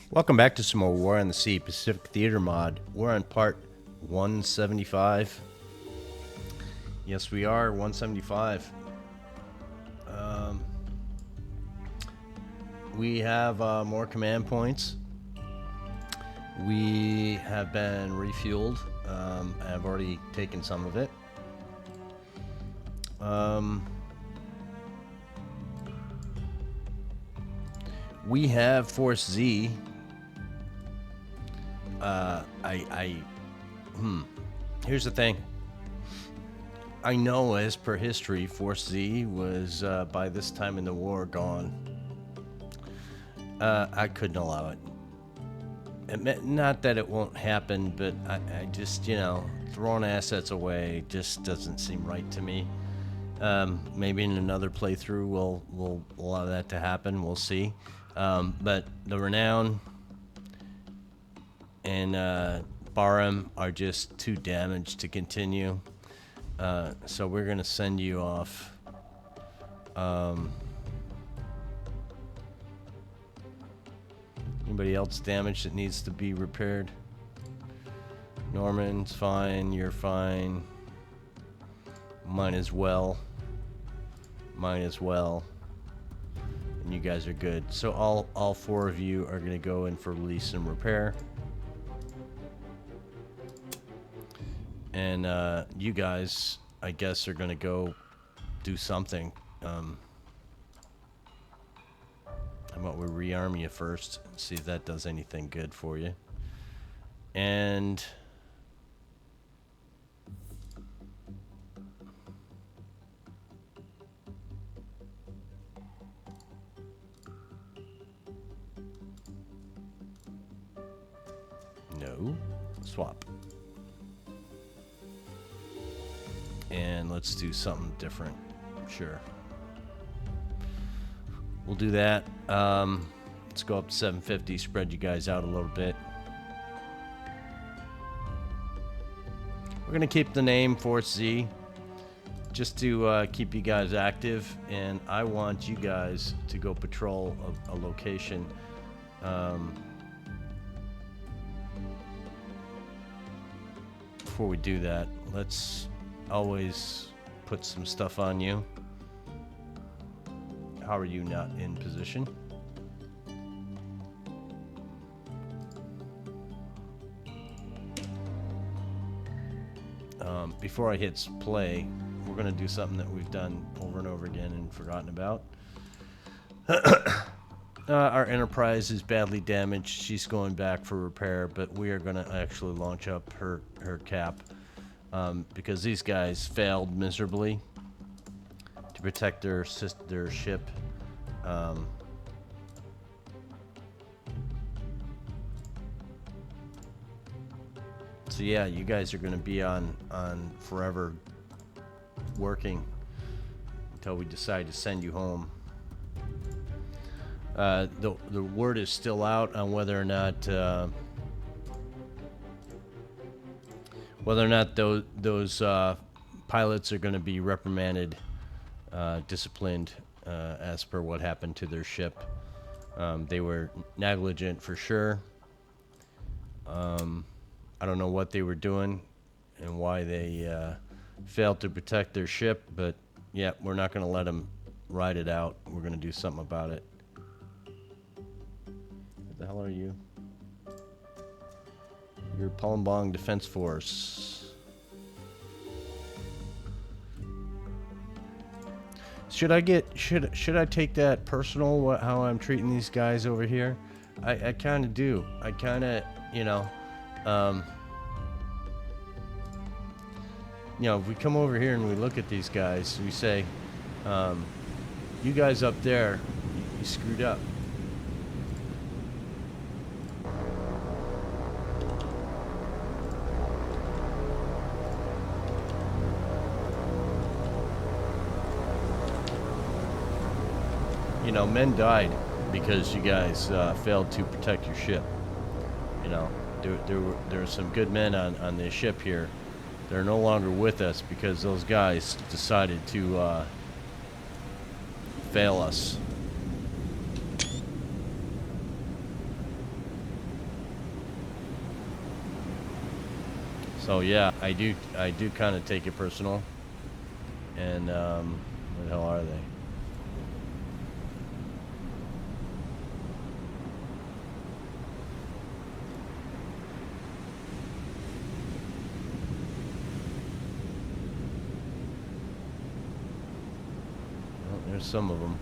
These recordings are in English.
Welcome back to some more War on the Sea Pacific Theater mod. We're on part 175. Yes, we are 175. We have more command points. We have been refueled. I've already taken some of it. We have Force Z. Here's the thing. I know, as per history, Force Z was by this time in the war gone. I couldn't allow it. Not that it won't happen, but I just, throwing assets away just doesn't seem right to me. Maybe in another playthrough we'll allow that to happen. We'll see. But the Renown and Barham are just too damaged to continue. So we're going to send you off. Anybody else damaged that needs to be repaired? Norman's fine. You're fine. Mine as well. Mine as well. And you guys are good. So all four of you are going to go in for release and repair. And you guys, I guess, are going to go do something. How about we rearm you first and see if that does anything good for you. And no, swap. And let's do something different. Sure. We'll do that. Let's go up to 750, spread you guys out a little bit. We're going to keep the name Force Z just to keep you guys active. And I want you guys to go patrol a location. Before we do that, let's always put some stuff on you. How are you not in position? Before I hit play, we're going to do something that we've done over and over again and forgotten about. Our Enterprise is badly damaged. She's going back for repair, but we are going to actually launch up her cap because these guys failed miserably to protect their ship. So yeah, you guys are going to be on forever working until we decide to send you home. The word is still out on whether or not those pilots are going to be reprimanded, disciplined, as per what happened to their ship. They were negligent for sure. I don't know what they were doing and why they failed to protect their ship, but yeah, we're not going to let them ride it out. We're going to do something about it. What the hell are you? You're Palembang Defense Force. Should I take that personal, how I'm treating these guys over here? I kind of do. I kind of, if we come over here and we look at these guys, we say, you guys up there, you screwed up. Men died because you guys failed to protect your ship. There were some good men on this ship here. They're no longer with us because those guys decided to fail us. So yeah, I do kind of take it personal. And where the hell are they? Well, there's some of them.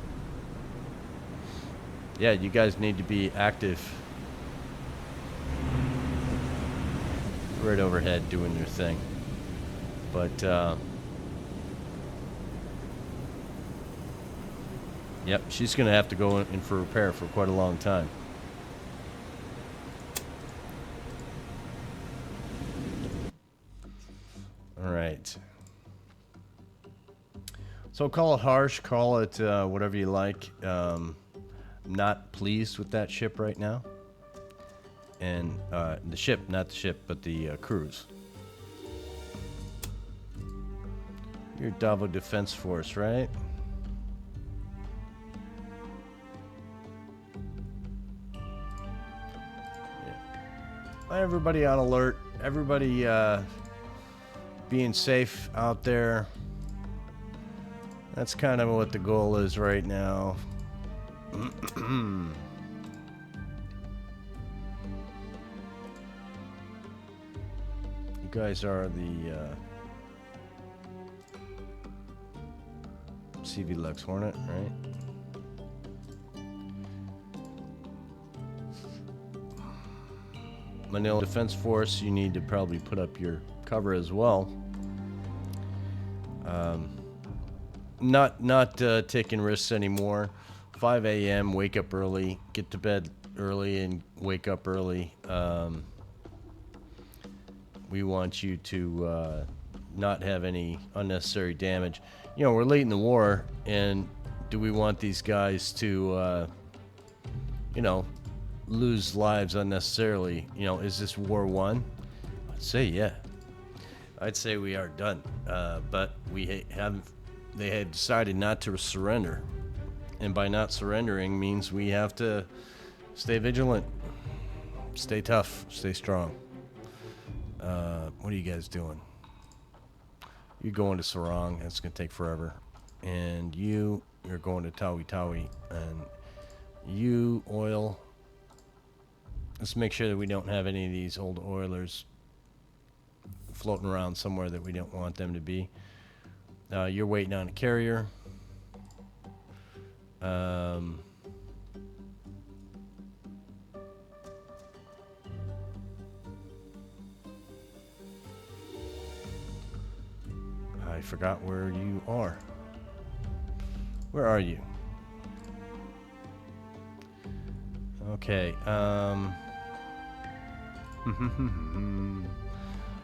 Yeah, you guys need to be active. Right overhead doing your thing. But, yep, she's going to have to go in for repair for quite a long time. All right. So call it harsh, call it whatever you like. Not pleased with that ship right now. And the ship, not the ship, but the cruise. You're Davo Defense Force, right? Yeah. Everybody on alert. Everybody being safe out there. That's kind of what the goal is right now. You guys are the CV Lux Hornet, right? Manila Defense Force, you need to probably put up your cover as well. Not taking risks anymore. 5 a.m. Wake up early, get to bed early, and wake up early. We want you to not have any unnecessary damage. You know, we're late in the war, and do we want these guys to, you know, lose lives unnecessarily? You know, is this war won? I'd say yeah. I'd say we are done. But we haven't. They had decided not to surrender, and by not surrendering means we have to stay vigilant, stay tough, stay strong. What are you guys doing? You're going to Sarong. That's going to take forever. And you're going to Tawi Tawi. And you, oil. Let's make sure that we don't have any of these old oilers floating around somewhere that we don't want them to be. You're waiting on a carrier. I forgot where you are. Where are you? Okay.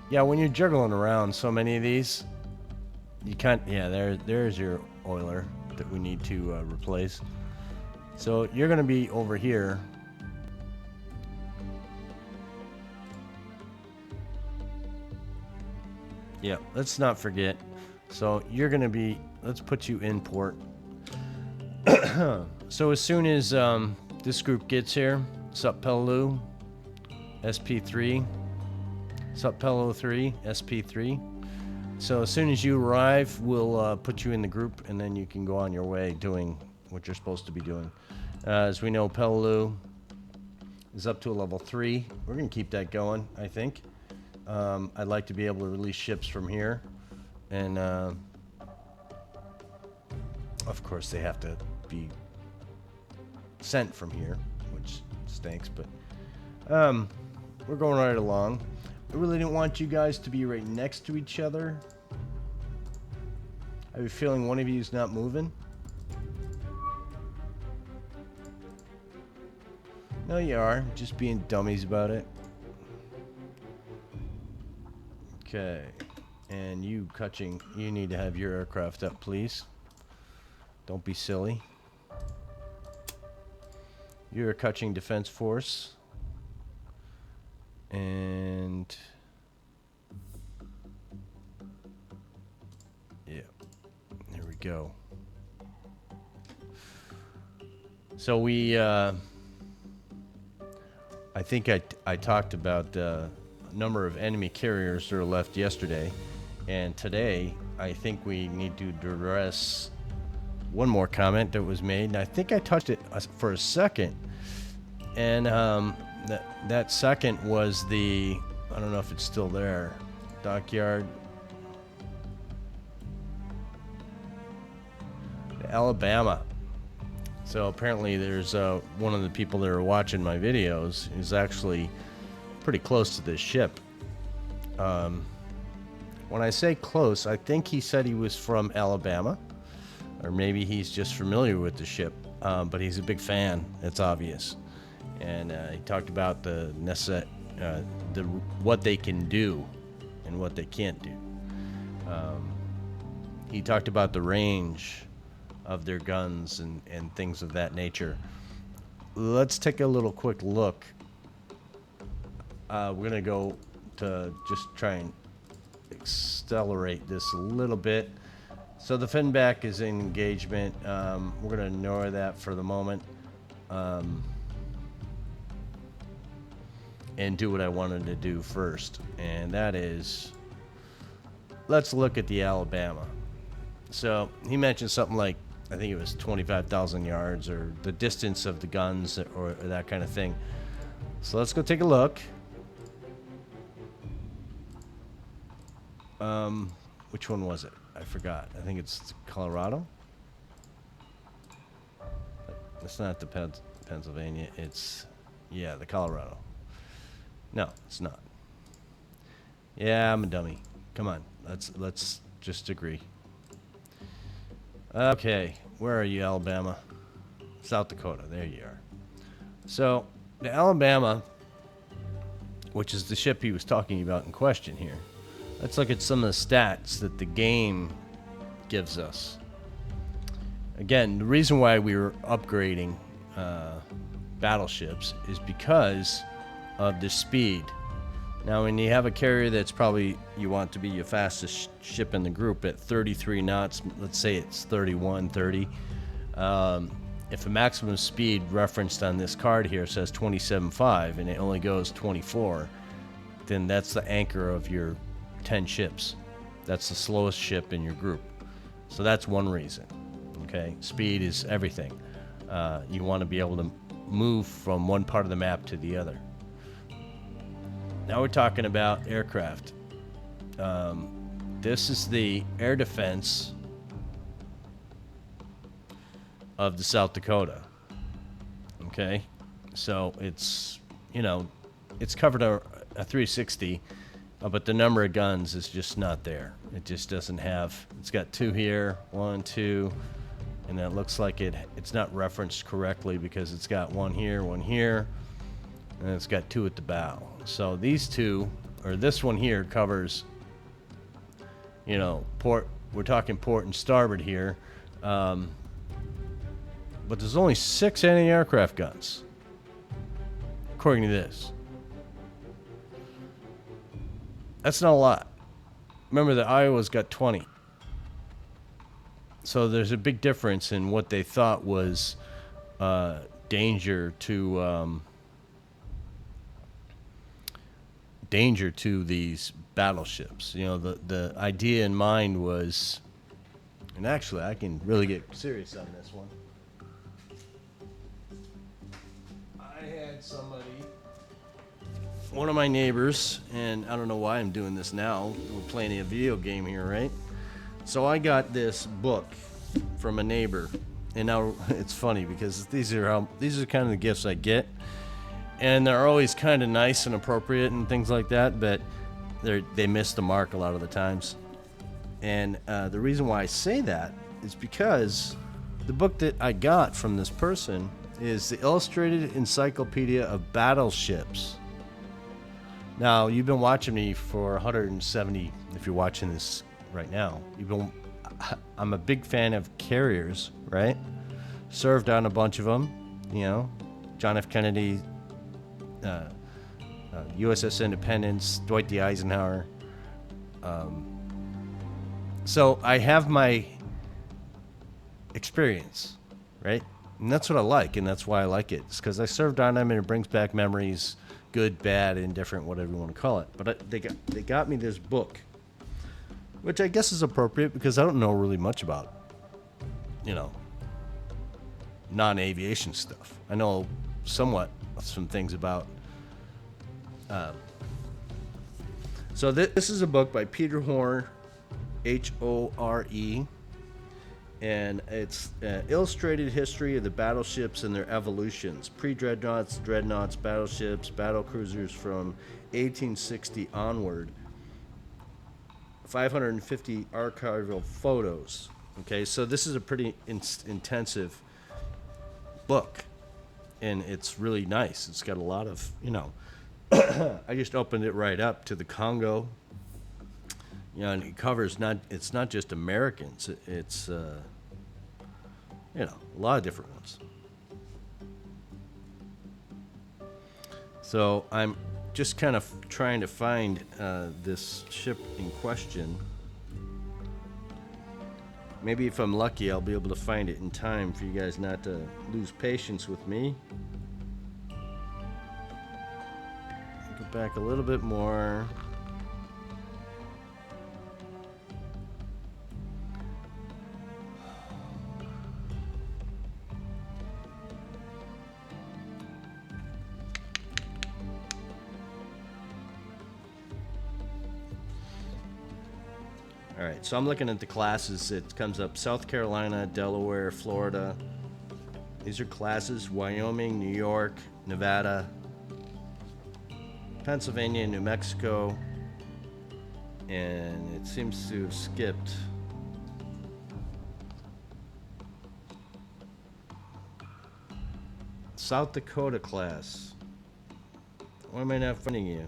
Yeah, when you're juggling around so many of these, you can't. Yeah, there's your oiler that we need to replace. So you're going to be over here. Yeah, let's not forget. So you're going to be, let's put you in port. So as soon as this group gets here, Sup Pelelu, SP3, Sup Pelelu 3, SP3. So as soon as you arrive, we'll put you in the group, and then you can go on your way doing what you're supposed to be doing. As we know, Pelelu is up to a level 3. We're going to keep that going, I think. I'd like to be able to release ships from here. And, of course, they have to be sent from here, which stinks, but we're going right along. I really didn't want you guys to be right next to each other. I have a feeling one of you is not moving. No, you are. Just being dummies about it. Okay. And you, Kutching, you need to have your aircraft up, please. Don't be silly. You're a Kutching Defense Force. And... yeah. There we go. So we, I think I talked about number of enemy carriers that are left yesterday. And today, I think we need to address one more comment that was made. And I think I touched it for a second. And that second was the, I don't know if it's still there, dockyard. Alabama. So apparently there's one of the people that are watching my videos is actually pretty close to this ship. When I say close, I think he said he was from Alabama, or maybe he's just familiar with the ship, but he's a big fan. It's obvious. And he talked about the what they can do and what they can't do. He talked about the range of their guns and things of that nature. Let's take a little quick look. We're going to go to just try and accelerate this a little bit. So the fin back is in engagement. We're going to ignore that for the moment. And do what I wanted to do first. And that is, let's look at the Alabama. So he mentioned something like, I think it was 25,000 yards, or the distance of the guns, or that kind of thing. So let's go take a look. Which one was it? I forgot. I think it's Colorado. It's not the Pennsylvania. It's, yeah, the Colorado. No, it's not. Yeah, I'm a dummy. Come on, let's just agree. Okay, where are you, Alabama? South Dakota, there you are. So, the Alabama, which is the ship he was talking about in question here, let's look at some of the stats that the game gives us. Again, the reason why we were upgrading battleships is because of the speed. Now, when you have a carrier that's probably, you want to be your fastest ship in the group at 33 knots, let's say it's 31, 30. If a maximum speed referenced on this card here says 27.5 and it only goes 24, then that's the anchor of your 10 ships. That's the slowest ship in your group. So that's one reason. Okay, speed is everything. You want to be able to move from one part of the map to the other. Now we're talking about aircraft. This is the air defense of the South Dakota. Okay, so it's, you know, it's covered a 360, but the number of guns is just not there. It just doesn't have. It's got 2 here, 1, 2, and it looks like it's not referenced correctly because it's got 1 here, 1 here. And it's got 2 at the bow. So these 2, or this one here, covers, you know, port. We're talking port and starboard here. But there's only 6 anti-aircraft guns, according to this. That's not a lot. Remember, the Iowa's got 20. So there's a big difference in what they thought was danger to these battleships. You know, the idea in mind was, and actually I can really get serious on this one. I had somebody, one of my neighbors, and I don't know why I'm doing this now. We're playing a video game here, right? So I got this book from a neighbor, and now it's funny because these are kind of the gifts I get. And they're always kind of nice and appropriate and things like that, but they miss the mark a lot of the times. And the reason why I say that is because the book that I got from this person is the Illustrated Encyclopedia of Battleships. Now, you've been watching me for 170, if you're watching this right now. I'm a big fan of carriers, right? Served on a bunch of them, you know, John F. Kennedy, USS Independence, Dwight D. Eisenhower. So I have my experience, right? And that's what I like, and that's why I like it. It's because I served on them, and it brings back memories. good, bad, indifferent, whatever you want to call it. But they got me this book, which I guess is appropriate because I don't know really much about, you know, non-aviation stuff. I know somewhat some things about. So this is a book by Peter Horne, Hore, and it's illustrated history of the battleships and their evolutions, pre-dreadnoughts, dreadnoughts, battleships, battle cruisers from 1860 onward. 550 archival photos. Okay, so this is a pretty intensive book, and it's really nice. It's got a lot of, you know, I just opened it right up to the Congo. You know, and it covers it's not just Americans. It's you know, a lot of different ones. So I'm just kind of trying to find this ship in question. Maybe if I'm lucky, I'll be able to find it in time for you guys not to lose patience with me. Go back a little bit more. All right, so I'm looking at the classes. It comes up South Carolina, Delaware, Florida. These are classes: Wyoming, New York, Nevada, Pennsylvania, New Mexico, and it seems to have skipped South Dakota class. Why am I not finding you?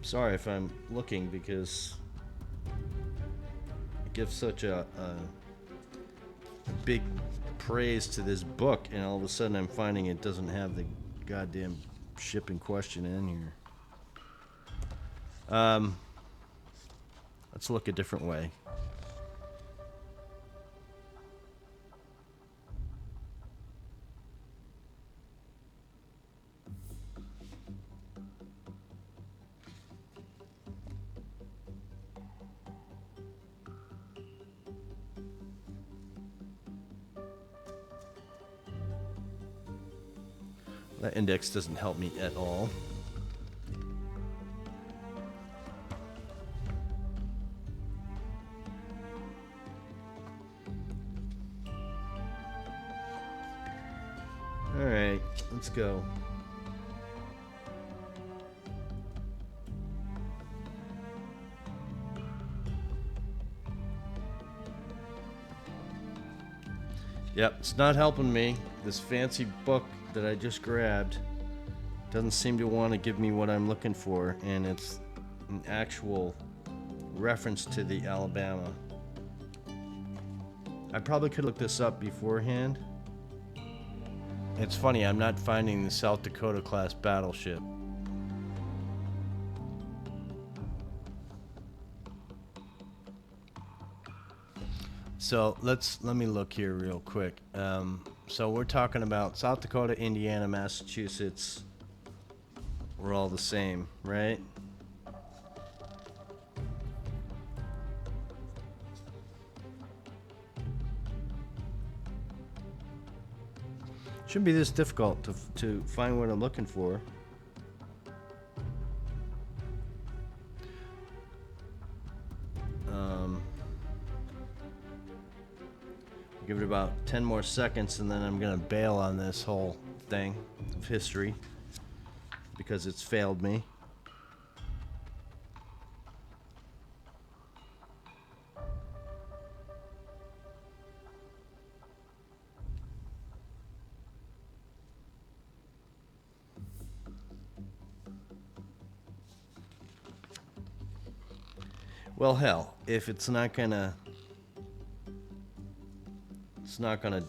Sorry if I'm looking, because it gives such a big praise to this book, and all of a sudden I'm finding it doesn't have the goddamn ship in question in here. Let's look a different way. That index doesn't help me at all. All right, let's go. Yep, it's not helping me. This fancy book that I just grabbed doesn't seem to want to give me what I'm looking for, and it's an actual reference to the Alabama. I probably could look this up beforehand. It's funny, I'm not finding the South Dakota class battleship. So let me look here real quick. So we're talking about South Dakota, Indiana, Massachusetts. We're all the same, right? Shouldn't be this difficult to find what I'm looking for. Give it about 10 more seconds, and then I'm gonna bail on this whole thing of history because it's failed me. Well, hell, if it's not gonna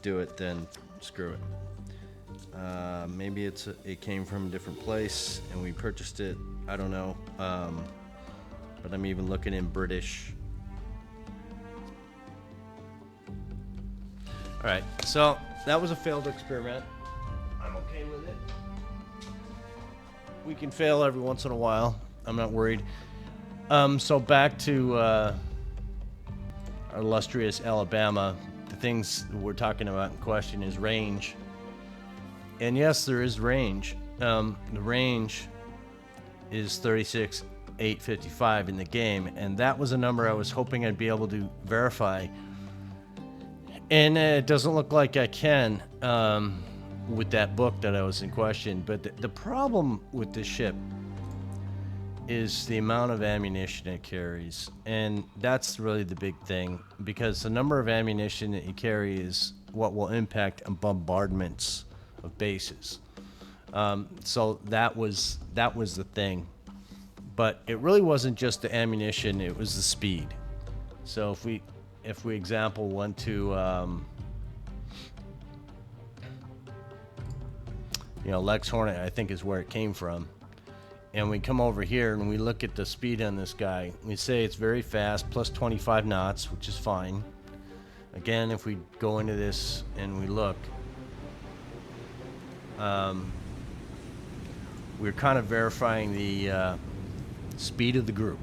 do it, then Screw it. Maybe it came from a different place and we purchased it. I don't know. But I'm even looking in British. All right, so that was a failed experiment. I'm okay with it. We can fail every once in a while. I'm not worried. So back to our illustrious Alabama. The things we're talking about in question is range. And yes, there is range. The range is 36,855 in the game, and that was a number I was hoping I'd be able to verify. And it doesn't look like I can with that book that I was in question. But the problem with this ship is the amount of ammunition it carries. And that's really the big thing, because the number of ammunition that you carry is what will impact bombardments of bases. So that was the thing. But it really wasn't just the ammunition, it was the speed. So if we example went to Lex Hornet, I think is where it came from, and we come over here and we look at the speed on this guy, we say it's very fast, plus 25 knots, which is fine. Again, if we go into this and we look, we're kind of verifying the speed of the group.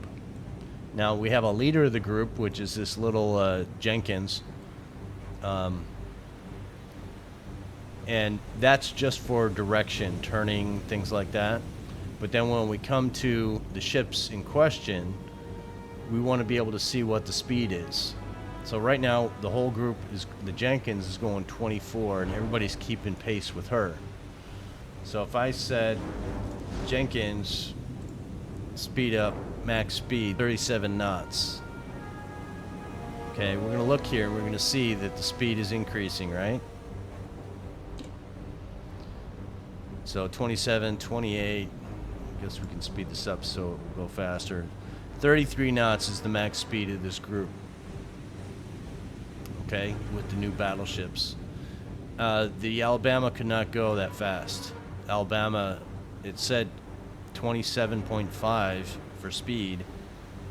Now we have a leader of the group, which is this little Jenkins, and that's just for direction, turning, things like that. But then when we come to the ships in question, we want to be able to see what the speed is. So right now the whole group the Jenkins is going 24, and everybody's keeping pace with her. So if I said Jenkins, speed up, max speed, 37 knots. Okay, we're going to look here and we're going to see that the speed is increasing, right? So 27, 28, I guess we can speed this up so it will go faster. 33 knots is the max speed of this group. Okay, with the new battleships. The Alabama could not go that fast. Alabama, it said 27.5 for speed,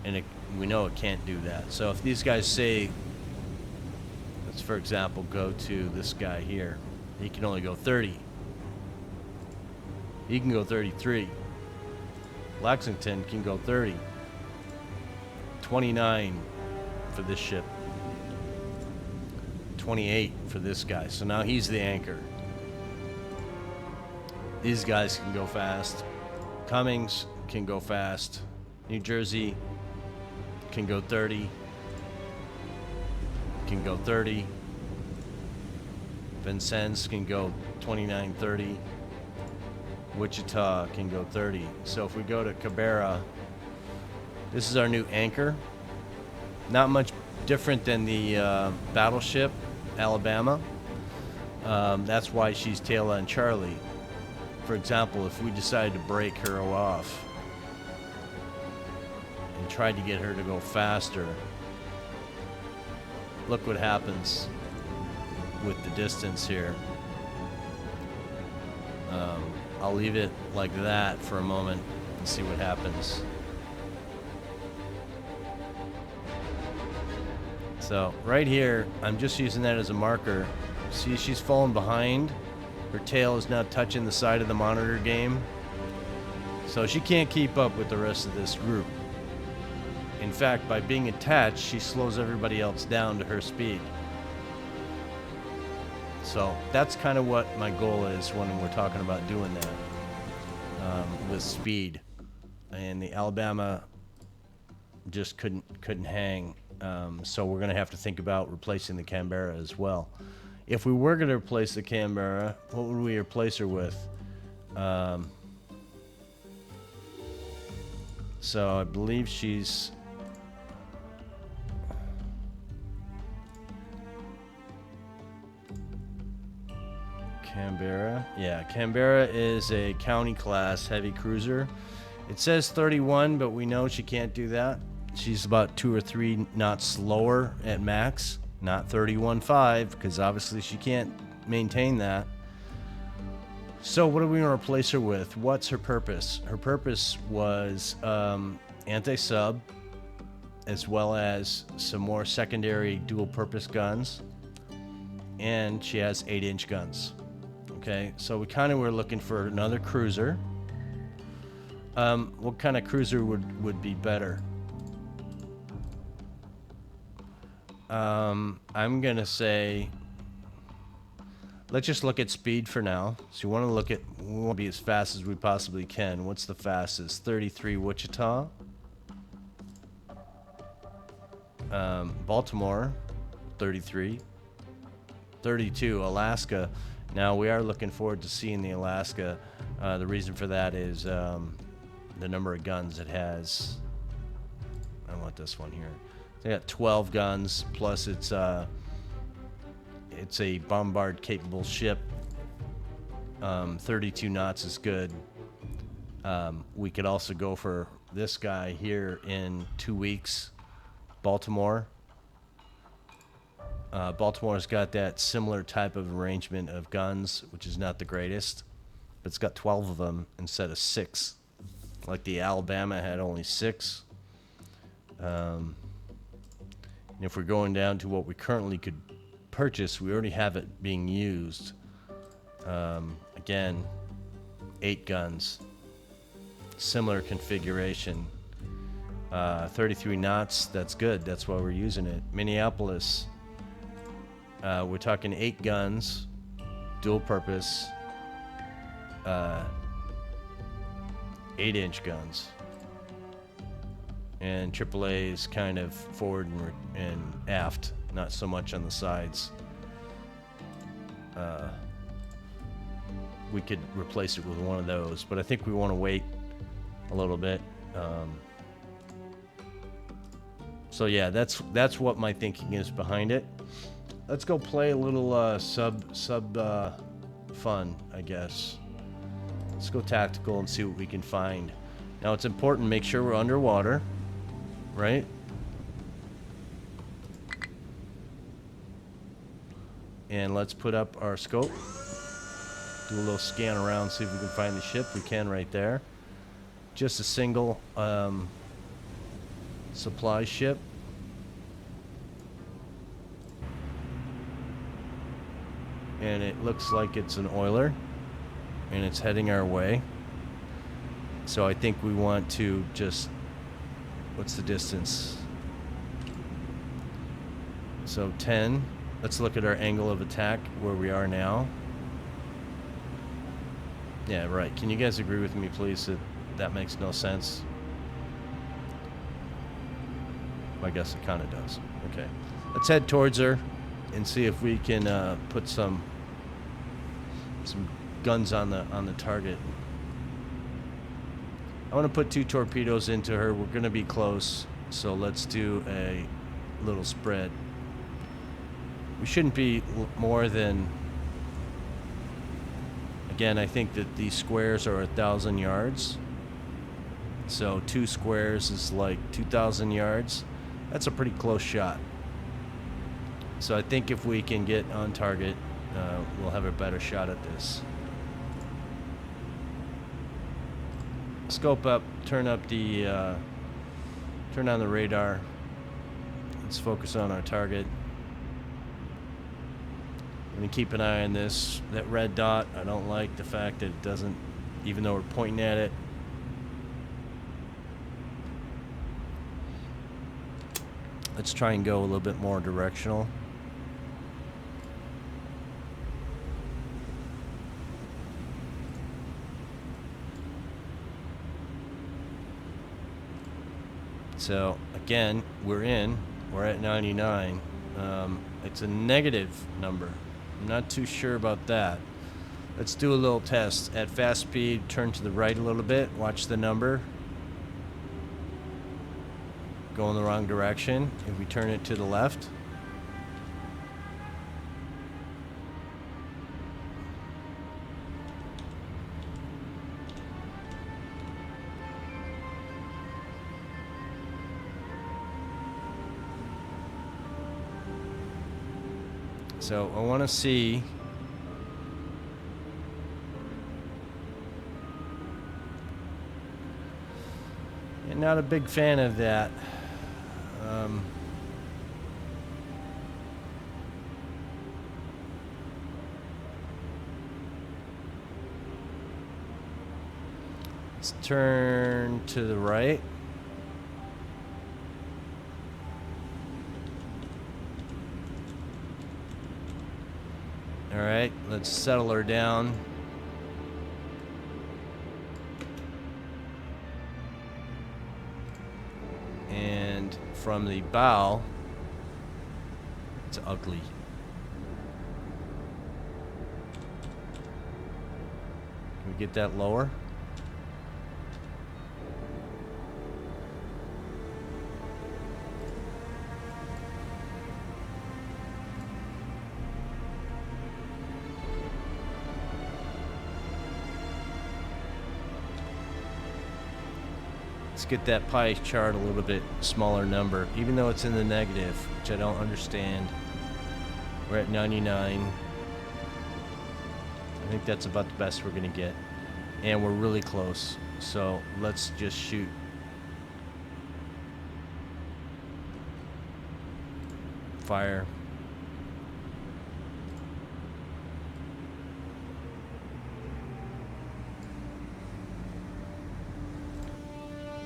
and we know it can't do that. So if these guys say, let's for example go to this guy here, he can only go 30. He can go 33. Lexington can go 30. 29 for this ship. 28 for this guy. So now he's the anchor. These guys can go fast. Cummings can go fast. New Jersey can go 30. Can go 30. Vincennes can go 29, 30. Wichita can go 30. So if we go to Cabrera, this is our new anchor. Not much different than the battleship Alabama. That's why she's tail on Charlie. For example, if we decided to break her off and tried to get her to go faster, look what happens with the distance here. I'll leave it like that for a moment and see what happens. So right here, I'm just using that as a marker. See, she's falling behind. Her tail is now touching the side of the monitor game. So she can't keep up with the rest of this group. In fact, by being attached, she slows everybody else down to her speed. So that's kind of what my goal is when we're talking about doing that with speed. And the Alabama just couldn't hang. So we're going to have to think about replacing the Canberra as well. If we were going to replace the Canberra, what would we replace her with? So I believe she's... Canberra. Yeah, Canberra is a county class heavy cruiser. It says 31, but we know she can't do that. She's about 2 or 3 knots slower at max, not 31.5, because obviously she can't maintain that. So what do we want to replace her with? What's her purpose? Her purpose was anti-sub, as well as some more secondary dual-purpose guns, and she has 8-inch guns. Okay, so we kind of were looking for another cruiser. What kind of cruiser would be better? I'm gonna say, let's just look at speed for now. So we want to be as fast as we possibly can. What's the fastest? 33 Wichita. Baltimore, 33. 32 Alaska. Now we are looking forward to seeing the Alaska. The reason for that is the number of guns it has. I want this one here. They got 12 guns, plus it's a bombard capable ship. 32 knots is good. We could also go for this guy here in 2 weeks. Baltimore. Baltimore's got that similar type of arrangement of guns, which is not the greatest, but it's got 12 of them instead of 6. Like the Alabama had only 6. And if we're going down to what we currently could purchase, we already have it being used. Again, 8 guns. Similar configuration. 33 knots, that's good. That's why we're using it. Minneapolis, we're talking 8 guns, dual purpose, 8-inch guns. And AAA is kind of forward and aft, not so much on the sides. We could replace it with one of those, but I think we want to wait a little bit. So yeah, that's what my thinking is behind it. Let's go play a little sub fun, I guess. Let's go tactical and see what we can find. Now it's important to make sure we're underwater, right? And let's put up our scope. Do a little scan around, see if we can find the ship. We can right there. Just a single supply ship. And it looks like it's an oiler, and it's heading our way. So I think we want to just, what's the distance? So 10. Let's look at our angle of attack where we are now. Yeah, right. Can you guys agree with me, please, that that makes no sense? I guess it kind of does. Okay. Let's head towards her and see if we can put some guns on the target. I want to put 2 torpedoes into her. We're going to be close, so let's do a little spread. We shouldn't be more than, again, I think that these squares are 1,000 yards. So 2 squares is like 2,000 yards. That's a pretty close shot. So I think if we can get on target, we'll have a better shot at this. Scope up, turn on the radar. Let's focus on our target. I'm gonna keep an eye on this. That red dot, I don't like the fact that it doesn't, even though we're pointing at it. Let's try and go a little bit more directional. So again, we're at 99. It's a negative number. I'm not too sure about that. Let's do a little test. At fast speed, turn to the right a little bit. Watch the number. Go in the wrong direction. If we turn it to the left. So I want to see Not a big fan of that. Let's turn to the right. All right, let's settle her down. And from the bow, it's ugly. Can we get that lower? Let's get that pie chart a little bit smaller number, even though it's in the negative, which I don't understand. We're at 99. I think that's about the best we're gonna get. And we're really close. So let's just shoot. Fire.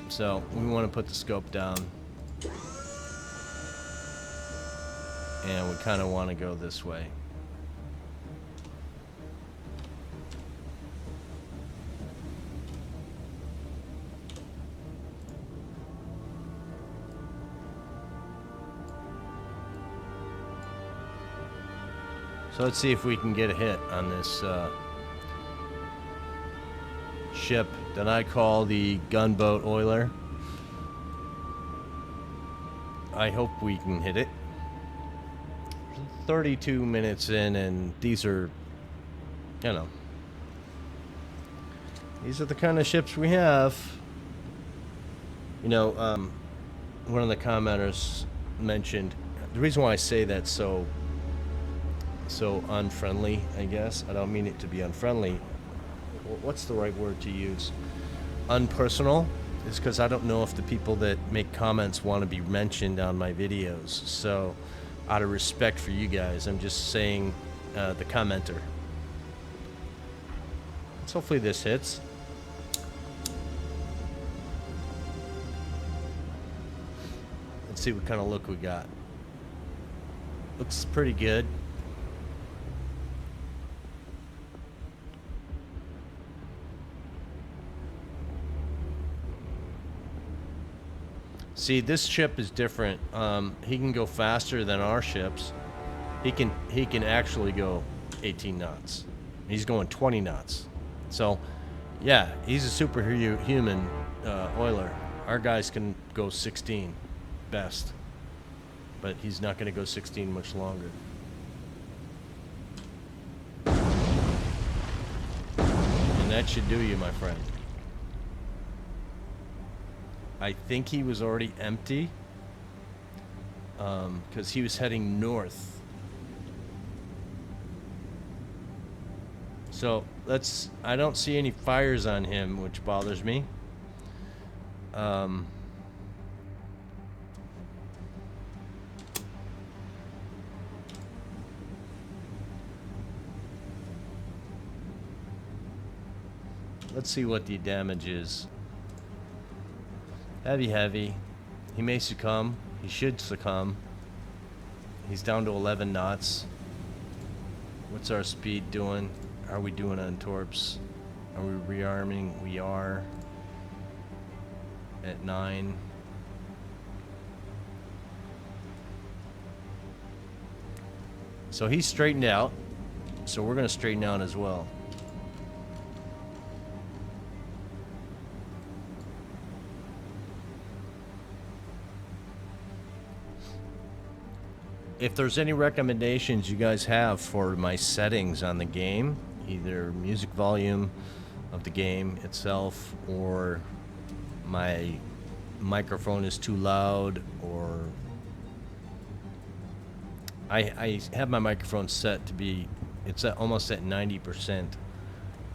So we want to put the scope down. And we kind of want to go this way. So let's see if we can get a hit on this ship that I call the gunboat oiler. I hope we can hit it. 32 minutes in, and these are, you know, these are the kind of ships we have. You know, one of the commenters mentioned, the reason why I say that so unfriendly, I guess, I don't mean it to be unfriendly, what's the right word to use? Unpersonal, is because I don't know if the people that make comments want to be mentioned on my videos. So out of respect for you guys, I'm just saying the commenter. Let's hopefully this hits. Let's see what kind of look we got. Looks pretty good. See, this ship is different. He can go faster than our ships. He can actually go 18 knots. He's going 20 knots. So, yeah, he's a superhuman oiler. Our guys can go 16 best, but he's not going to go 16 much longer. And that should do you, my friend. I think he was already empty because he was heading north. So I don't see any fires on him, which bothers me. Let's see what the damage is. Heavy. He may succumb. He should succumb. He's down to 11 knots. What's our speed doing? How are we doing on torps? Are we rearming? We are at 9. So he's straightened out. So we're going to straighten out as well. If there's any recommendations you guys have for my settings on the game, either music volume of the game itself, or my microphone is too loud, or I have my microphone set to be, it's almost at 90%.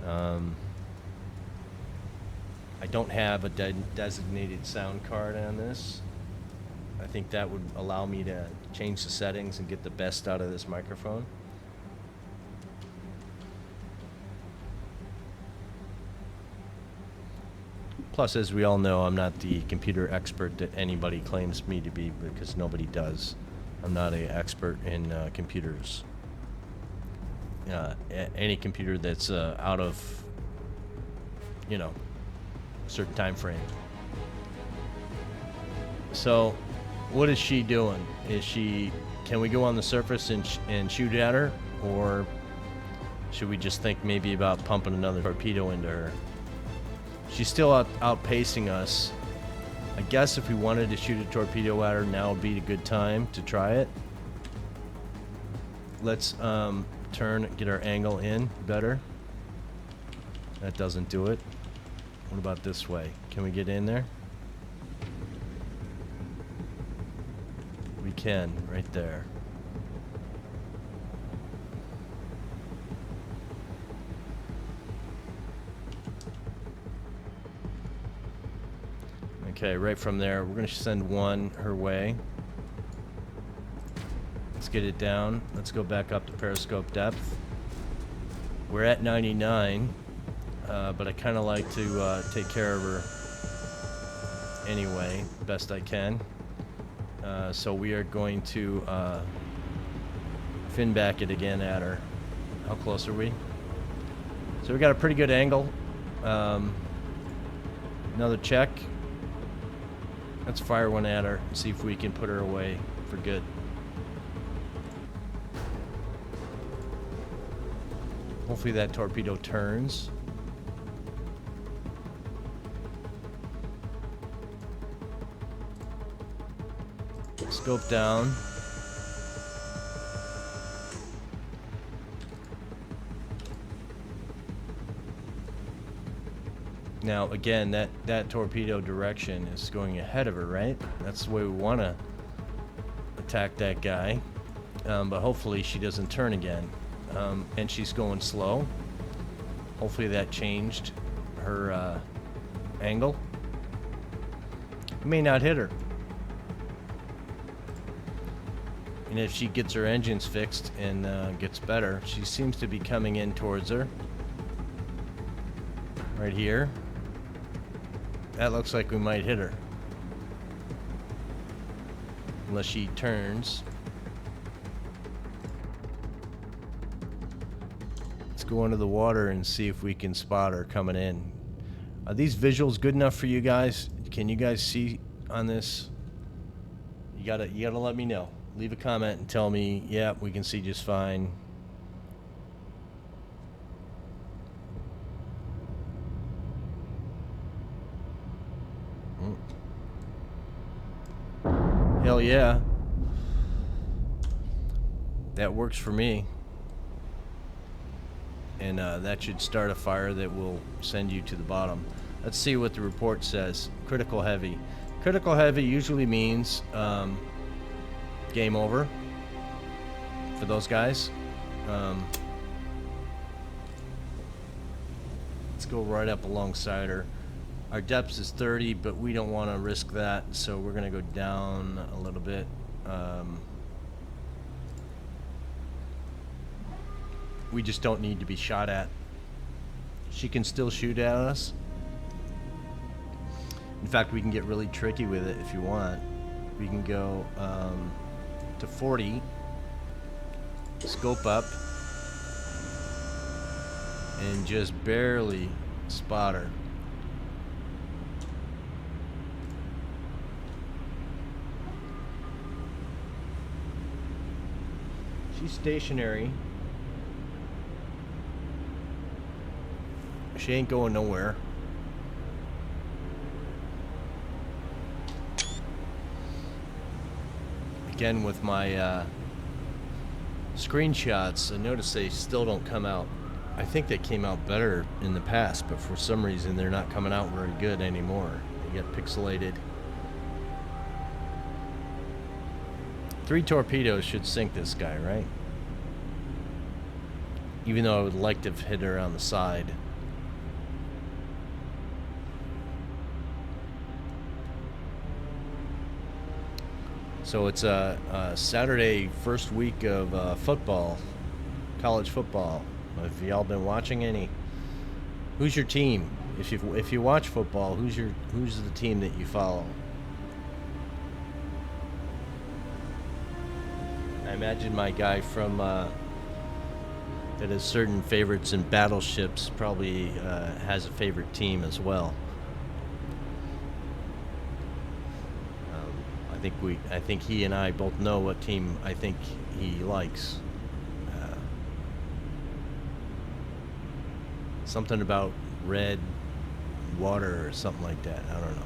I I don't have a designated sound card on this. I think that would allow me to change the settings and get the best out of this microphone. Plus, as we all know, I'm not the computer expert that anybody claims me to be, because nobody does. I'm not an expert in computers. Any computer that's out of, you know, a certain time frame. So, what is she doing? Can we go on the surface and shoot at her? Or should we just think maybe about pumping another torpedo into her? She's still outpacing us. I guess if we wanted to shoot a torpedo at her, now would be a good time to try it. Let's turn, get our angle in better. That doesn't do it. What about this way? Can we get in there? We can, right there. Okay, right from there, we're going to send one her way. Let's get it down. Let's go back up to periscope depth. We're at 99, but I kind of like to take care of her anyway, best I can. So we are going to fin back it again at her. How close are we? So we got a pretty good angle. Another check. Let's fire one at her and see if we can put her away for good. Hopefully that torpedo turns. Scope down. Now, again, that torpedo direction is going ahead of her, right? That's the way we want to attack that guy. But hopefully she doesn't turn again. And she's going slow. Hopefully that changed her angle. We may not hit her. And if she gets her engines fixed and gets better, she seems to be coming in towards her. Right here. That looks like we might hit her. Unless she turns. Let's go under the water and see if we can spot her coming in. Are these visuals good enough for you guys? Can you guys see on this? You gotta let me know. Leave a comment and tell me, yeah, we can see just fine. Hell yeah. That works for me. And that should start a fire that will send you to the bottom. Let's see what the report says. Critical heavy. Critical heavy usually means game over for those guys. Let's go right up alongside her. Our depth is 30, but we don't want to risk that, so we're going to go down a little bit. We just don't need to be shot at. She can still shoot at us. In fact, we can get really tricky with it if you want. We can go to 40, scope up, and just barely spot her. She's stationary. She ain't going nowhere. Again, with my screenshots, I notice they still don't come out. I think they came out better in the past, but for some reason they're not coming out very good anymore. They get pixelated. 3 torpedoes should sink this guy, right? Even though I would like to have hit her on the side. So it's Saturday, first week of football, college football. Have y'all been watching any? Who's your team? If you watch football, who's the team that you follow? I imagine my guy from that has certain favorites in battleships probably has a favorite team as well. I think he and I both know what team I think he likes. Something about red water or something like that. I don't know.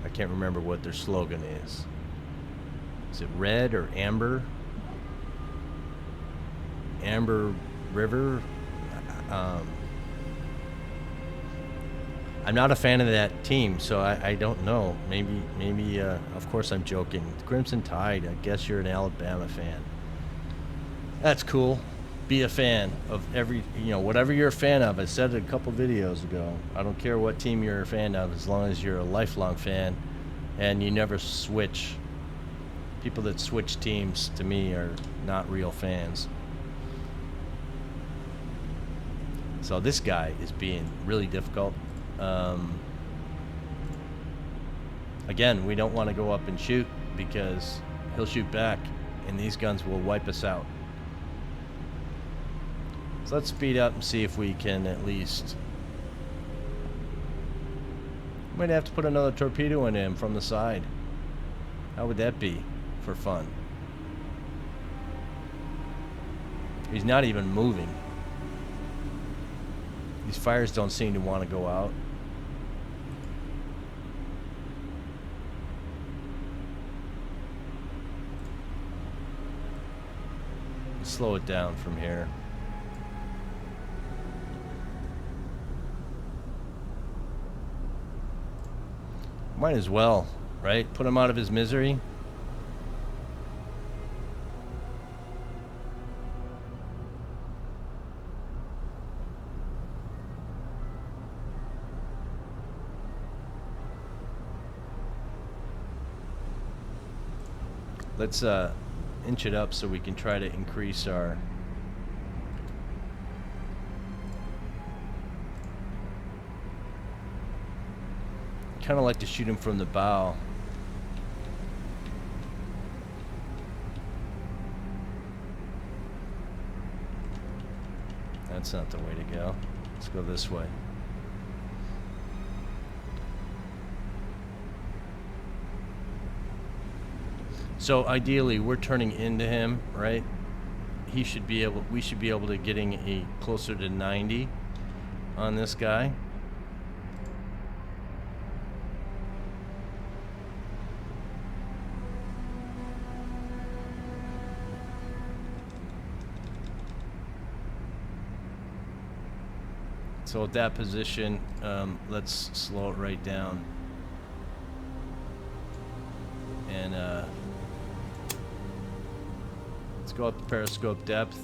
I can't remember what their slogan is. Is it red or amber? Amber River? I'm not a fan of that team, so I don't know. Maybe. Of course, I'm joking. Crimson Tide. I guess you're an Alabama fan. That's cool. Be a fan of whatever you're a fan of. I said it a couple videos ago. I don't care what team you're a fan of, as long as you're a lifelong fan, and you never switch. People that switch teams, to me, are not real fans. So this guy is being really difficult. Again, we don't want to go up and shoot because he'll shoot back and these guns will wipe us out. So let's speed up and see if we can at least... Might have to put another torpedo in him from the side. How would that be for fun? He's not even moving. These fires don't seem to want to go out. Let's slow it down from here. Might as well, right? Put him out of his misery. Let's inch it up so we can try to increase our... Kind of like to shoot him from the bow. That's not the way to go. Let's go this way. So ideally, we're turning into him, right? We should be able to getting a closer to 90 on this guy. So at that position, let's slow it right down. And let's go up to periscope depth.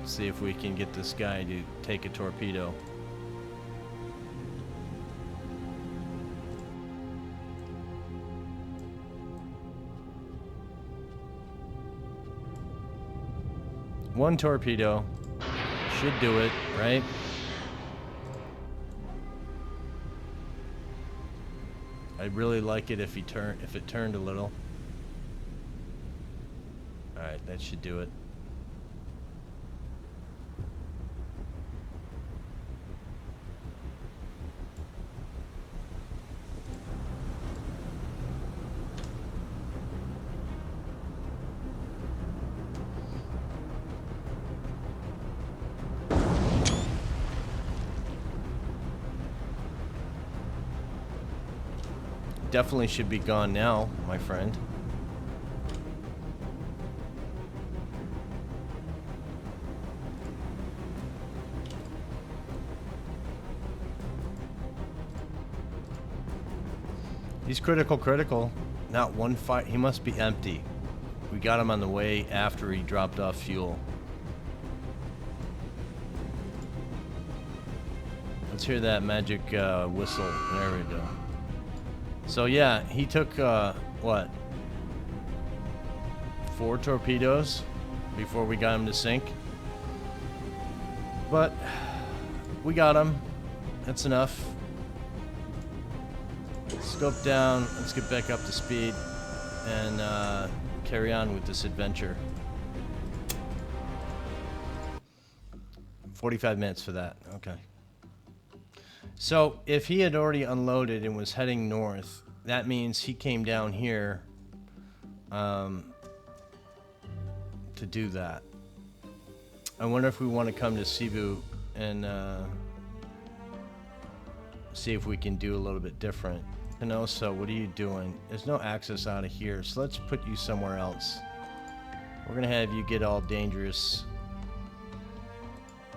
See if we can get this guy to take a torpedo. One torpedo should do it, right? I'd really like it if it turned a little. All right, that should do it. Definitely should be gone now, my friend. He's critical. Not one fire. He must be empty. We got him on the way after he dropped off fuel. Let's hear that magic whistle. There we go. So yeah, he took what? 4 torpedoes before we got him to sink. But we got him. That's enough. Scope down. Let's get back up to speed and carry on with this adventure. 45 minutes for that. Okay. So if he had already unloaded and was heading north, that means he came down here to do that. I wonder if we want to come to Cebu and see if we can do a little bit different. Canosa, what are you doing? There's no access out of here, so let's put you somewhere else. We're gonna have you get all dangerous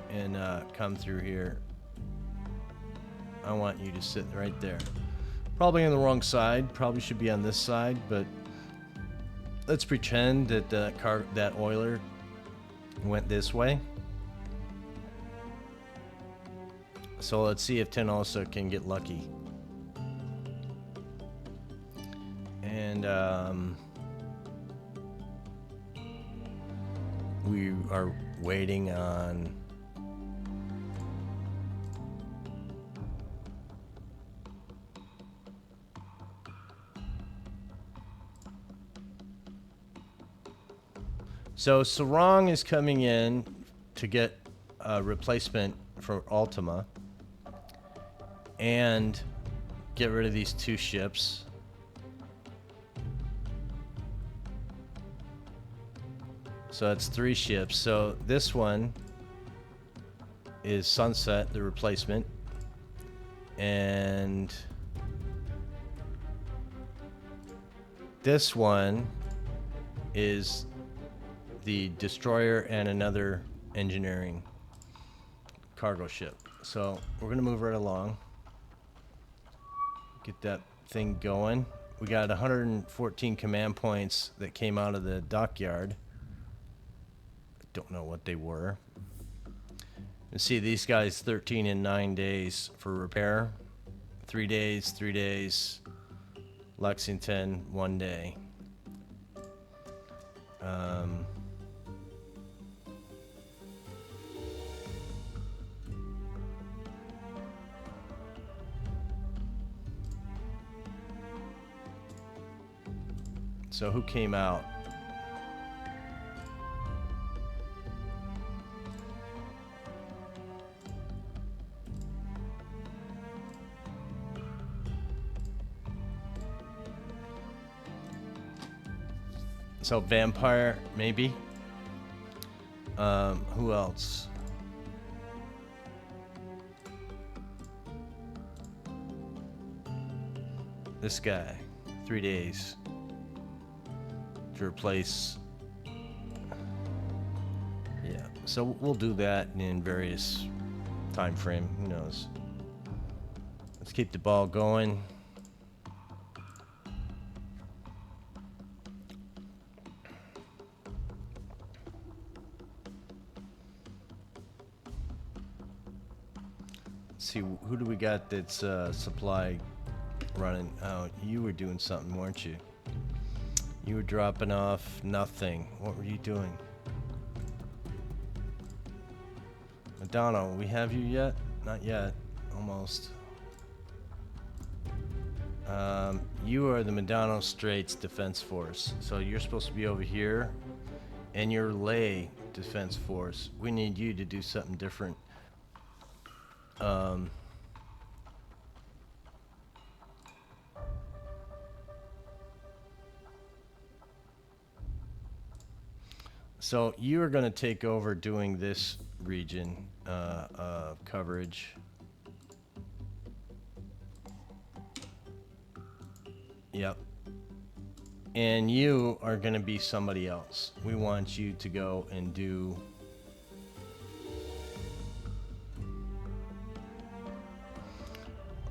and come through here. I want you to sit right there. Probably on the wrong side. Probably should be on this side, but let's pretend that that oiler went this way. So let's see if Tenosa can get lucky. And we are waiting on so Sarong is coming in to get a replacement for Ultima and get rid of these 2 ships. So that's 3 ships. So this one is Sunset, the replacement. And this one is the destroyer and another engineering cargo ship. So we're gonna move right along. Get that thing going. We got 114 command points that came out of the dockyard. Don't know what they were. You see these guys 13 and 9 days for repair. 3 days, 3 days. Lexington, 1 day. So who came out? So Vampire, maybe. Who else? This guy, 3 days to replace. Yeah, so we'll do that in various time frame. Who knows? Let's keep the ball going. See, who do we got that's supply running? Oh, you were doing something, weren't you? You were dropping off nothing. What were you doing? Madonna, we have you yet? Not yet. Almost. You are the Madonna Straits Defense Force. So you're supposed to be over here. And you're Lay Defense Force. We need you to do something different. So you are going to take over doing this region coverage. Yep. And you are going to be somebody else. We want you to go and do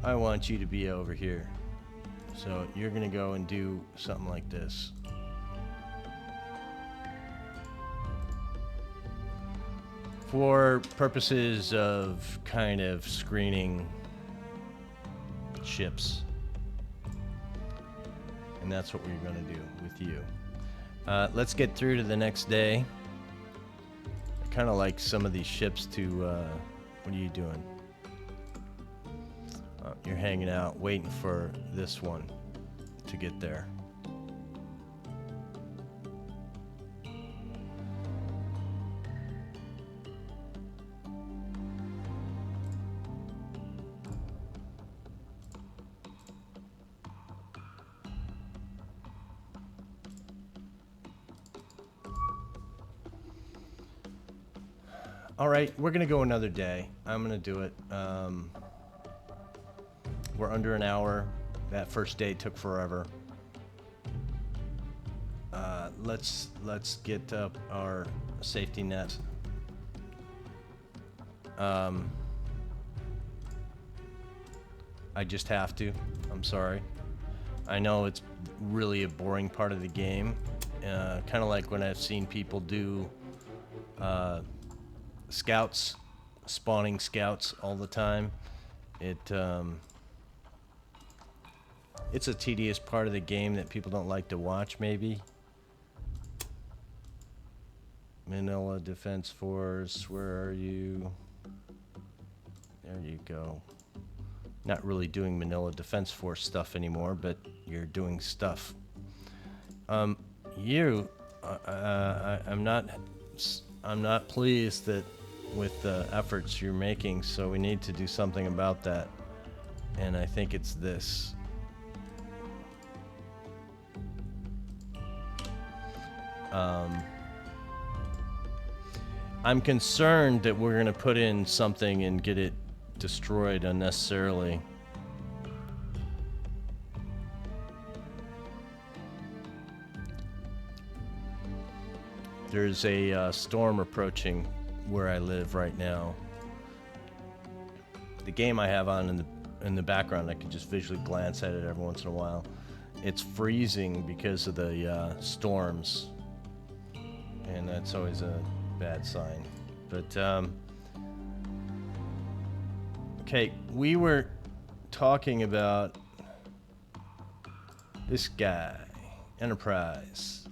I want you to be over here. So you're going to go and do something like this. for purposes of kind of screening ships. And that's what we're going to do with you. Let's get through to the next day. I kind of like some of these ships to... what are you doing? You're hanging out, waiting for this one to get there. All right, we're gonna go another day. I'm gonna do it. We're under an hour. That first day took forever. Let's get up our safety net. I just have to. I'm sorry. I know it's really a boring part of the game. Kind of like when I've seen people do scouts, spawning scouts all the time. It's a tedious part of the game that people don't like to watch, maybe. Manila Defense Force, where are you? There you go. Not really doing Manila Defense Force stuff anymore, but you're doing stuff. I'm not pleased that with the efforts you're making, so we need to do something about that. And I think it's this. I'm concerned that we're going to put in something and get it destroyed unnecessarily. There's a storm approaching where I live right now. The game I have on in the background, I can just visually glance at it every once in a while. It's freezing because of the storms, and that's always a bad sign. But okay, we were talking about this guy, Enterprise,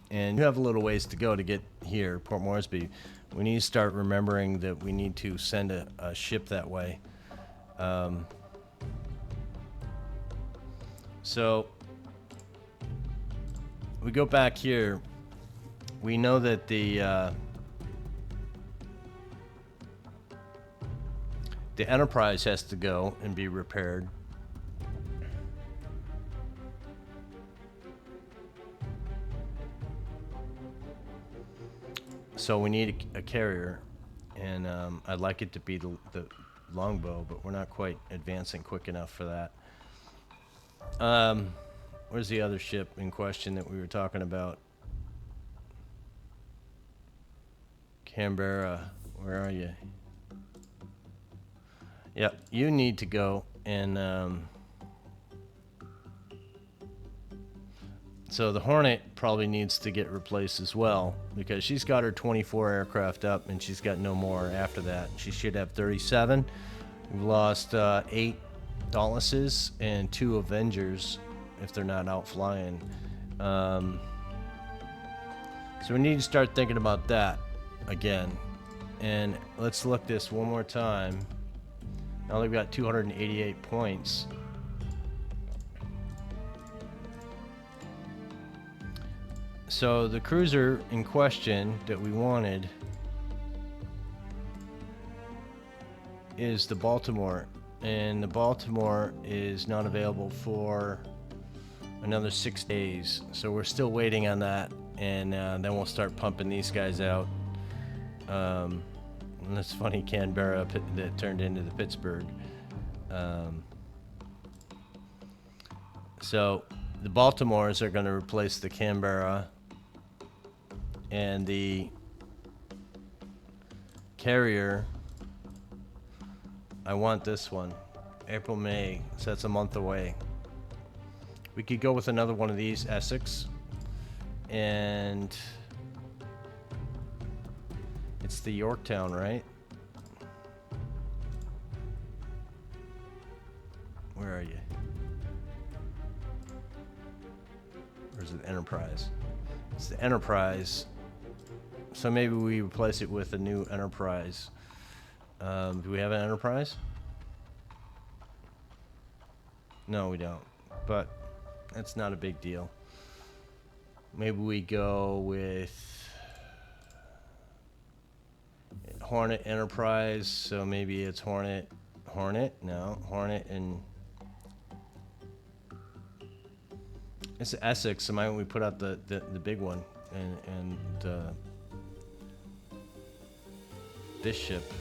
and you have a little ways to go to get here, Port Moresby. We need to start remembering that we need to send a ship that way. So we go back here. We know that the Enterprise has to go and be repaired. So we need a carrier, and I'd like it to be the longbow, but we're not quite advancing quick enough for that. Where's the other ship in question that we were talking about? Canberra, where are you? Yep, you need to go, and so the Hornet probably needs to get replaced as well, because she's got her 24 aircraft up, and she's got no more after that. She should have 37. We've lost 8 Dauntlesses and 2 Avengers, if they're not out flying. So we need to start thinking about that again. And let's look this one more time. Now they've got 288 points. So the cruiser in question that we wanted is the Baltimore, and the Baltimore is not available for another 6 days. So we're still waiting on that, and then we'll start pumping these guys out. And that's funny, Canberra that turned into the Pittsburgh. So the Baltimores are going to replace the Canberra, and the carrier, I want this one, April, May, so that's a month away. We could go with another one of these, Essex, and It's the Yorktown, right? Where are you? Or is it Enterprise? It's the Enterprise. So maybe we replace it with a new Enterprise. Do we have an Enterprise? No, we don't. But that's not a big deal. Maybe we go with Hornet Enterprise. So maybe it's Hornet. No, Hornet and it's Essex. So why don't we put out the big one and this ship,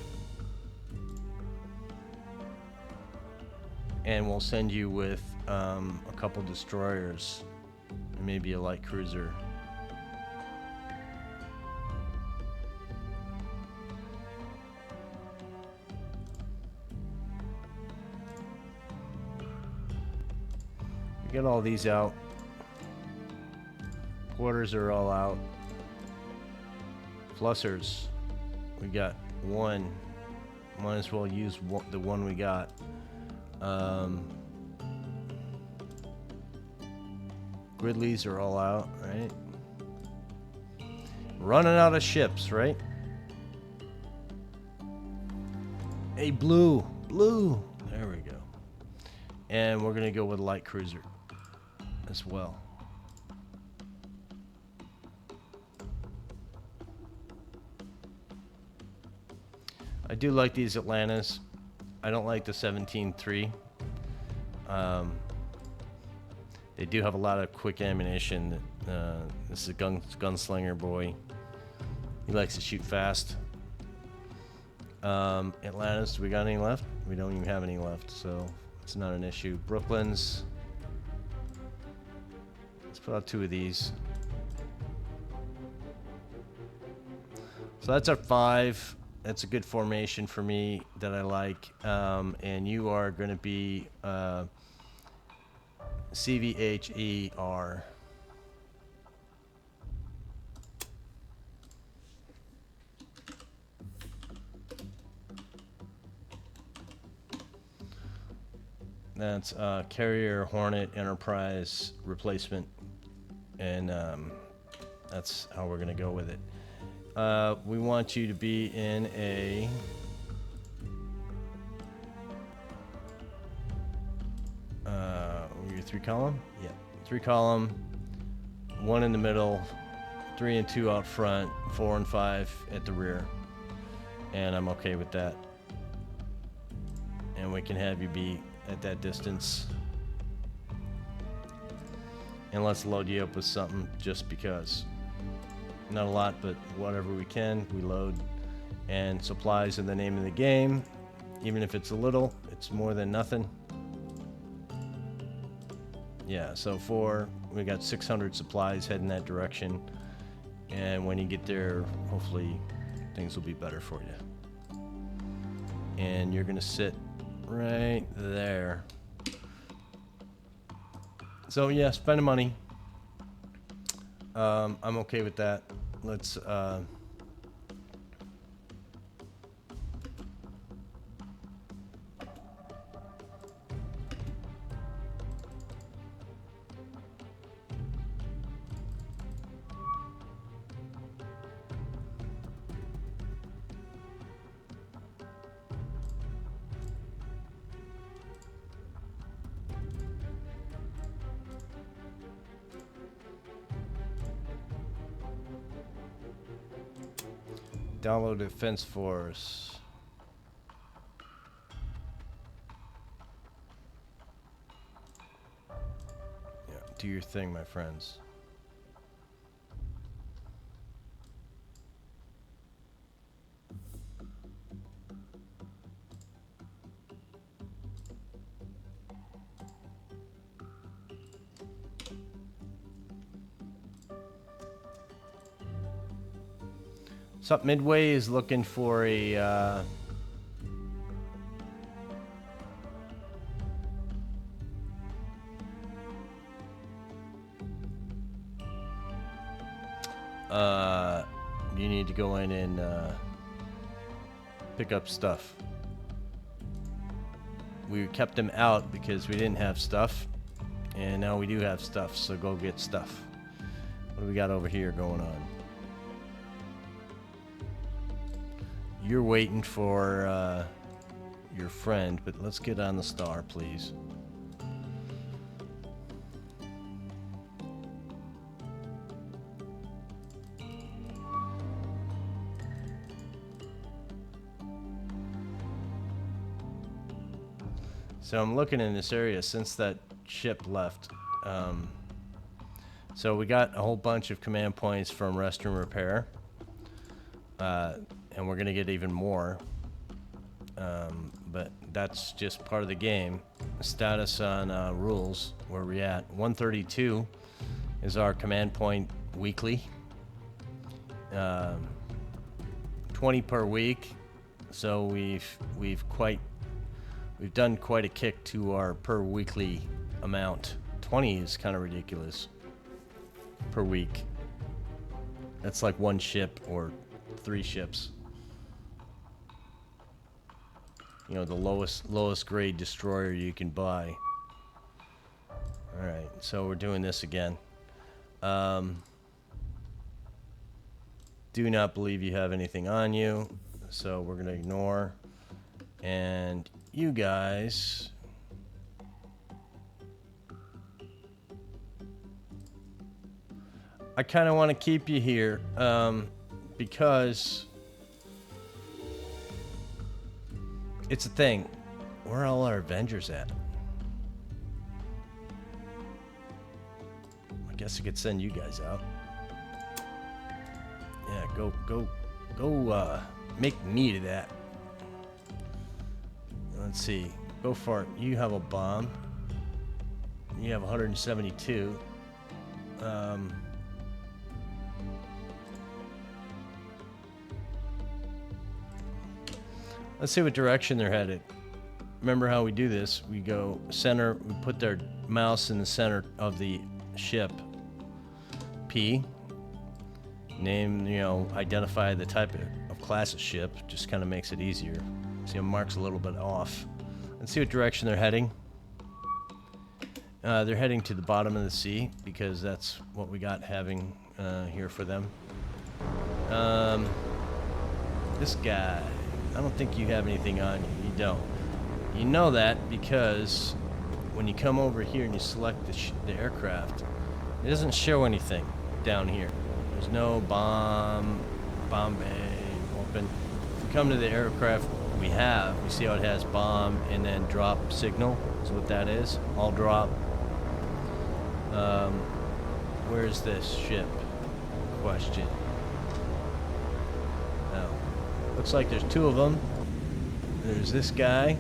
and we'll send you with a couple destroyers and maybe a light cruiser. We get all these out. Quarters are all out. Flussers, we got one. Might as well use the one we got. Gridleys are all out, right? Running out of ships, right? Hey, blue. There we go. And we're gonna go with light cruiser as well. I do like these Atlantas. I don't like the 17-3. They do have a lot of quick ammunition. This is a gunslinger boy. He likes to shoot fast. Atlantis, do we got any left? We don't even have any left, so it's not an issue. Brooklyn's. Let's put out 2 of these. So that's our 5. That's a good formation for me that I like. And you are going to be CVHER. That's Carrier Hornet Enterprise replacement. And that's how we're going to go with it. We want you to be in a your 3-column? Yeah, 3-column, 1 in the middle, 3 and 2 out front, 4 and 5 at the rear. And I'm okay with that. And we can have you be at that distance. And let's load you up with something just because. Not a lot, but whatever we can, we load. And supplies are the name of the game. Even if it's a little, it's more than nothing. Yeah, so we got 600 supplies heading that direction. And when you get there, hopefully things will be better for you. And you're gonna sit right there. So yeah, spending money. I'm okay with that. Let's download Defense Force. Yeah, do your thing, my friends. So Midway is looking for a you need to go in and pick up stuff. We kept them out because we didn't have stuff, and now we do have stuff, so go get stuff. What do we got over here going on? You're waiting for your friend, but let's get on the star, please. So I'm looking in this area since that ship left. So we got a whole bunch of command points from restroom repair, and we're gonna get even more. But that's just part of the game. Status on rules, where we at. 132 is our command point weekly. 20 per week. So we've done quite a kick to our per weekly amount. 20 is kind of ridiculous per week. That's like one ship or 3 ships. You know, the lowest grade destroyer you can buy. All right, so we're doing this again. Do not believe you have anything on you, so we're gonna ignore. And you guys, I kind of want to keep you here because it's a thing. Where are all our Avengers at? I guess I could send you guys out. Yeah, go make meat of that. Let's see. Go for it. You have a bomb. You have 172. Let's see what direction they're headed. Remember how we do this? We go center. We put their mouse in the center of the ship. P. Name, identify the type of class of ship. Just kind of makes it easier. See, Mark's a little bit off. Let's see what direction they're heading. They're heading to the bottom of the sea because that's what we got having here for them. This guy, I don't think you have anything on you. You don't. You know that because when you come over here and you select the aircraft, it doesn't show anything down here. There's no bomb bay open. If you come to the aircraft we see how it has bomb and then drop signal is what that is. All drop. Where's this ship? Question. Oh, looks like there's 2 of them. There's this guy.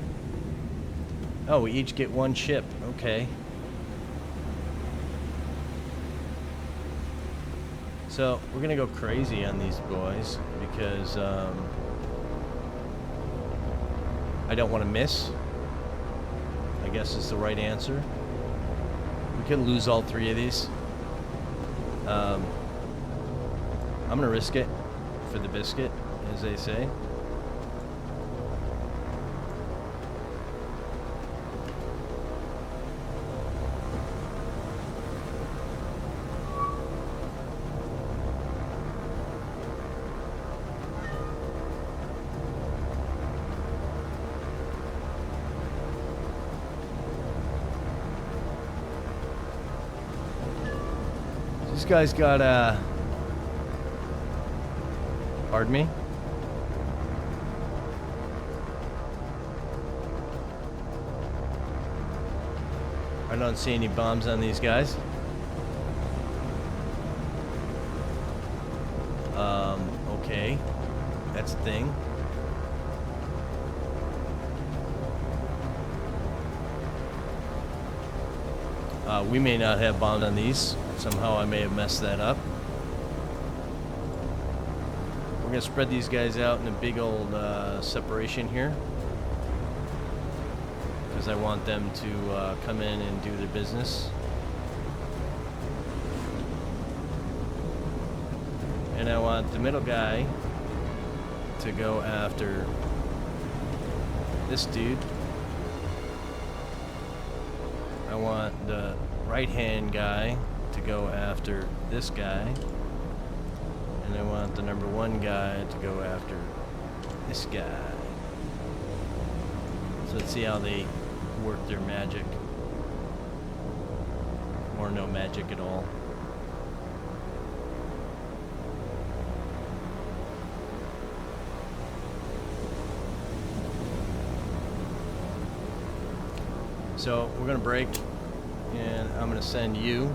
Oh, we each get 1 ship. Okay. So we're gonna go crazy on these boys because I don't want to miss, I guess is the right answer. We could lose all 3 of these. I'm gonna risk it for the biscuit, as they say. This guy's got pardon me? I don't see any bombs on these guys. Okay. That's a thing. We may not have bombs on these. Somehow I may have messed that up. We're gonna spread these guys out in a big old separation here because I want them to come in and do their business. And I want the middle guy to go after this dude. I want the right-hand guy to go after this guy. And I want the number 1 guy to go after this guy. So let's see how they work their magic. Or no magic at all. So we're gonna break, and I'm gonna send you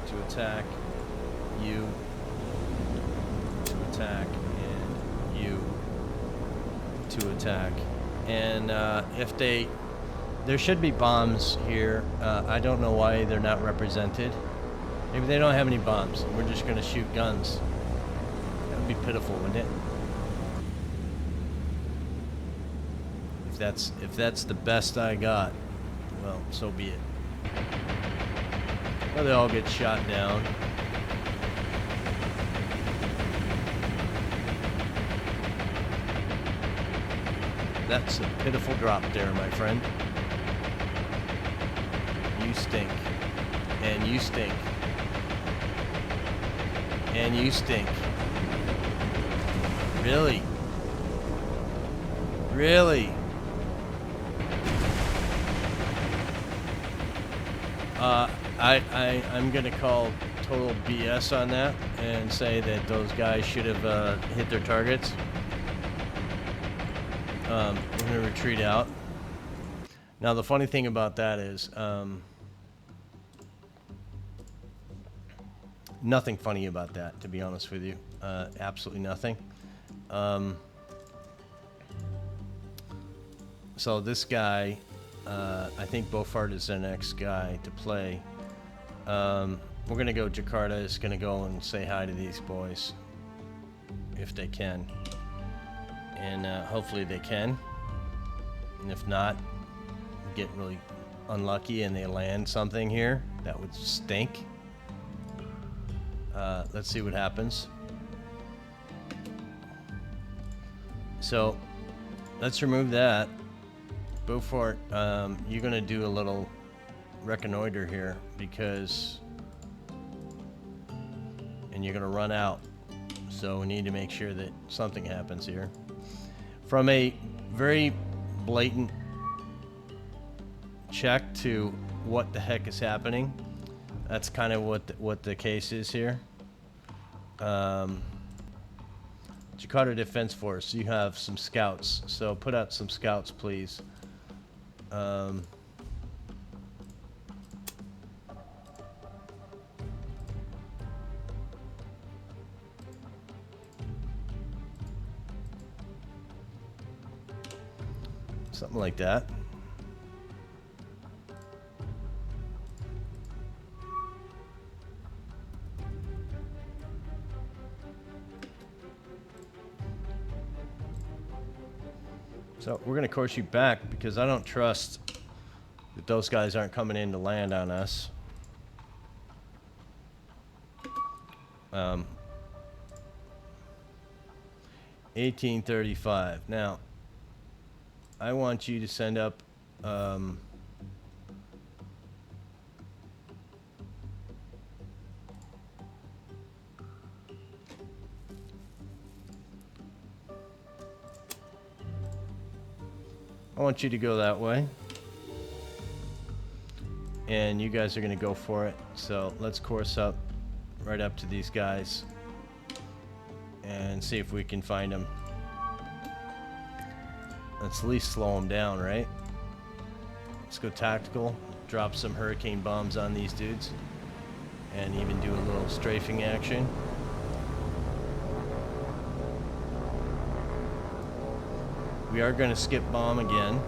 to attack, you to attack, and you to attack. And if there should be bombs here. I don't know why they're not represented. Maybe they don't have any bombs. We're just gonna shoot guns. That would be pitiful, wouldn't it? If that's the best I got, well, so be it. Well, they all get shot down. That's a pitiful drop there, my friend. You stink. And you stink. And you stink. Really? Really? I'm gonna call total BS on that and say that those guys should have hit their targets. We're gonna retreat out. Now the funny thing about that is nothing funny about that, to be honest with you. Absolutely nothing. So this guy, I think Beaufort is the next guy to play. We're gonna go. Jakarta is gonna go and say hi to these boys if they can, and hopefully they can. And if not, we get really unlucky and they land something here that would stink. Let's see what happens. So let's remove that. Beaufort, you're gonna do a little reconnoiter here because, and you're gonna run out. So we need to make sure that something happens here. From a very blatant check to what the heck is happening, that's kind of what the case is here. Jakarta Defense Force, you have some scouts, so put out some scouts, please. Something like that. So we're gonna course you back because I don't trust that those guys aren't coming in to land on us. 1835. Now, I want you to send up I want you to go that way. And you guys are going to go for it. So let's course up right up to these guys and see if we can find them. Let's at least slow them down, right? Let's go tactical. Drop some hurricane bombs on these dudes. And even do a little strafing action. We are going to skip bomb again.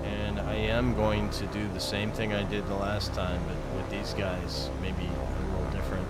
And I am going to do the same thing I did the last time, but with these guys, maybe a little different.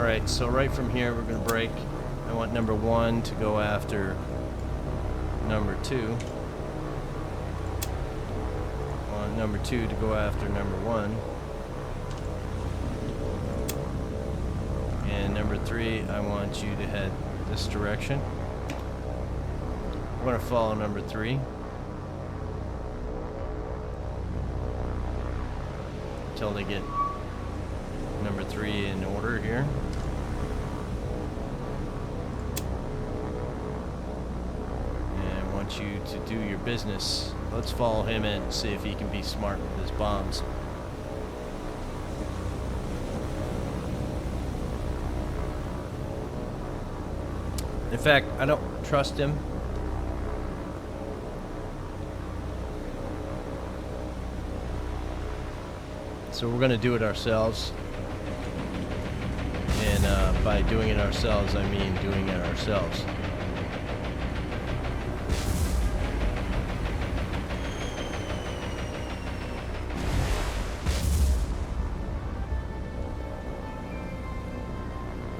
Alright, so right from here we're going to break. I want number 1 to go after number 2. I want number 2 to go after number 1. And number 3, I want you to head this direction. I'm going to follow number 3. Until they get number 3 in order here. And I want you to do your business. Let's follow him and see if he can be smart with his bombs. In fact, I don't trust him. So we're going to do it ourselves. And by doing it ourselves, I mean doing it ourselves.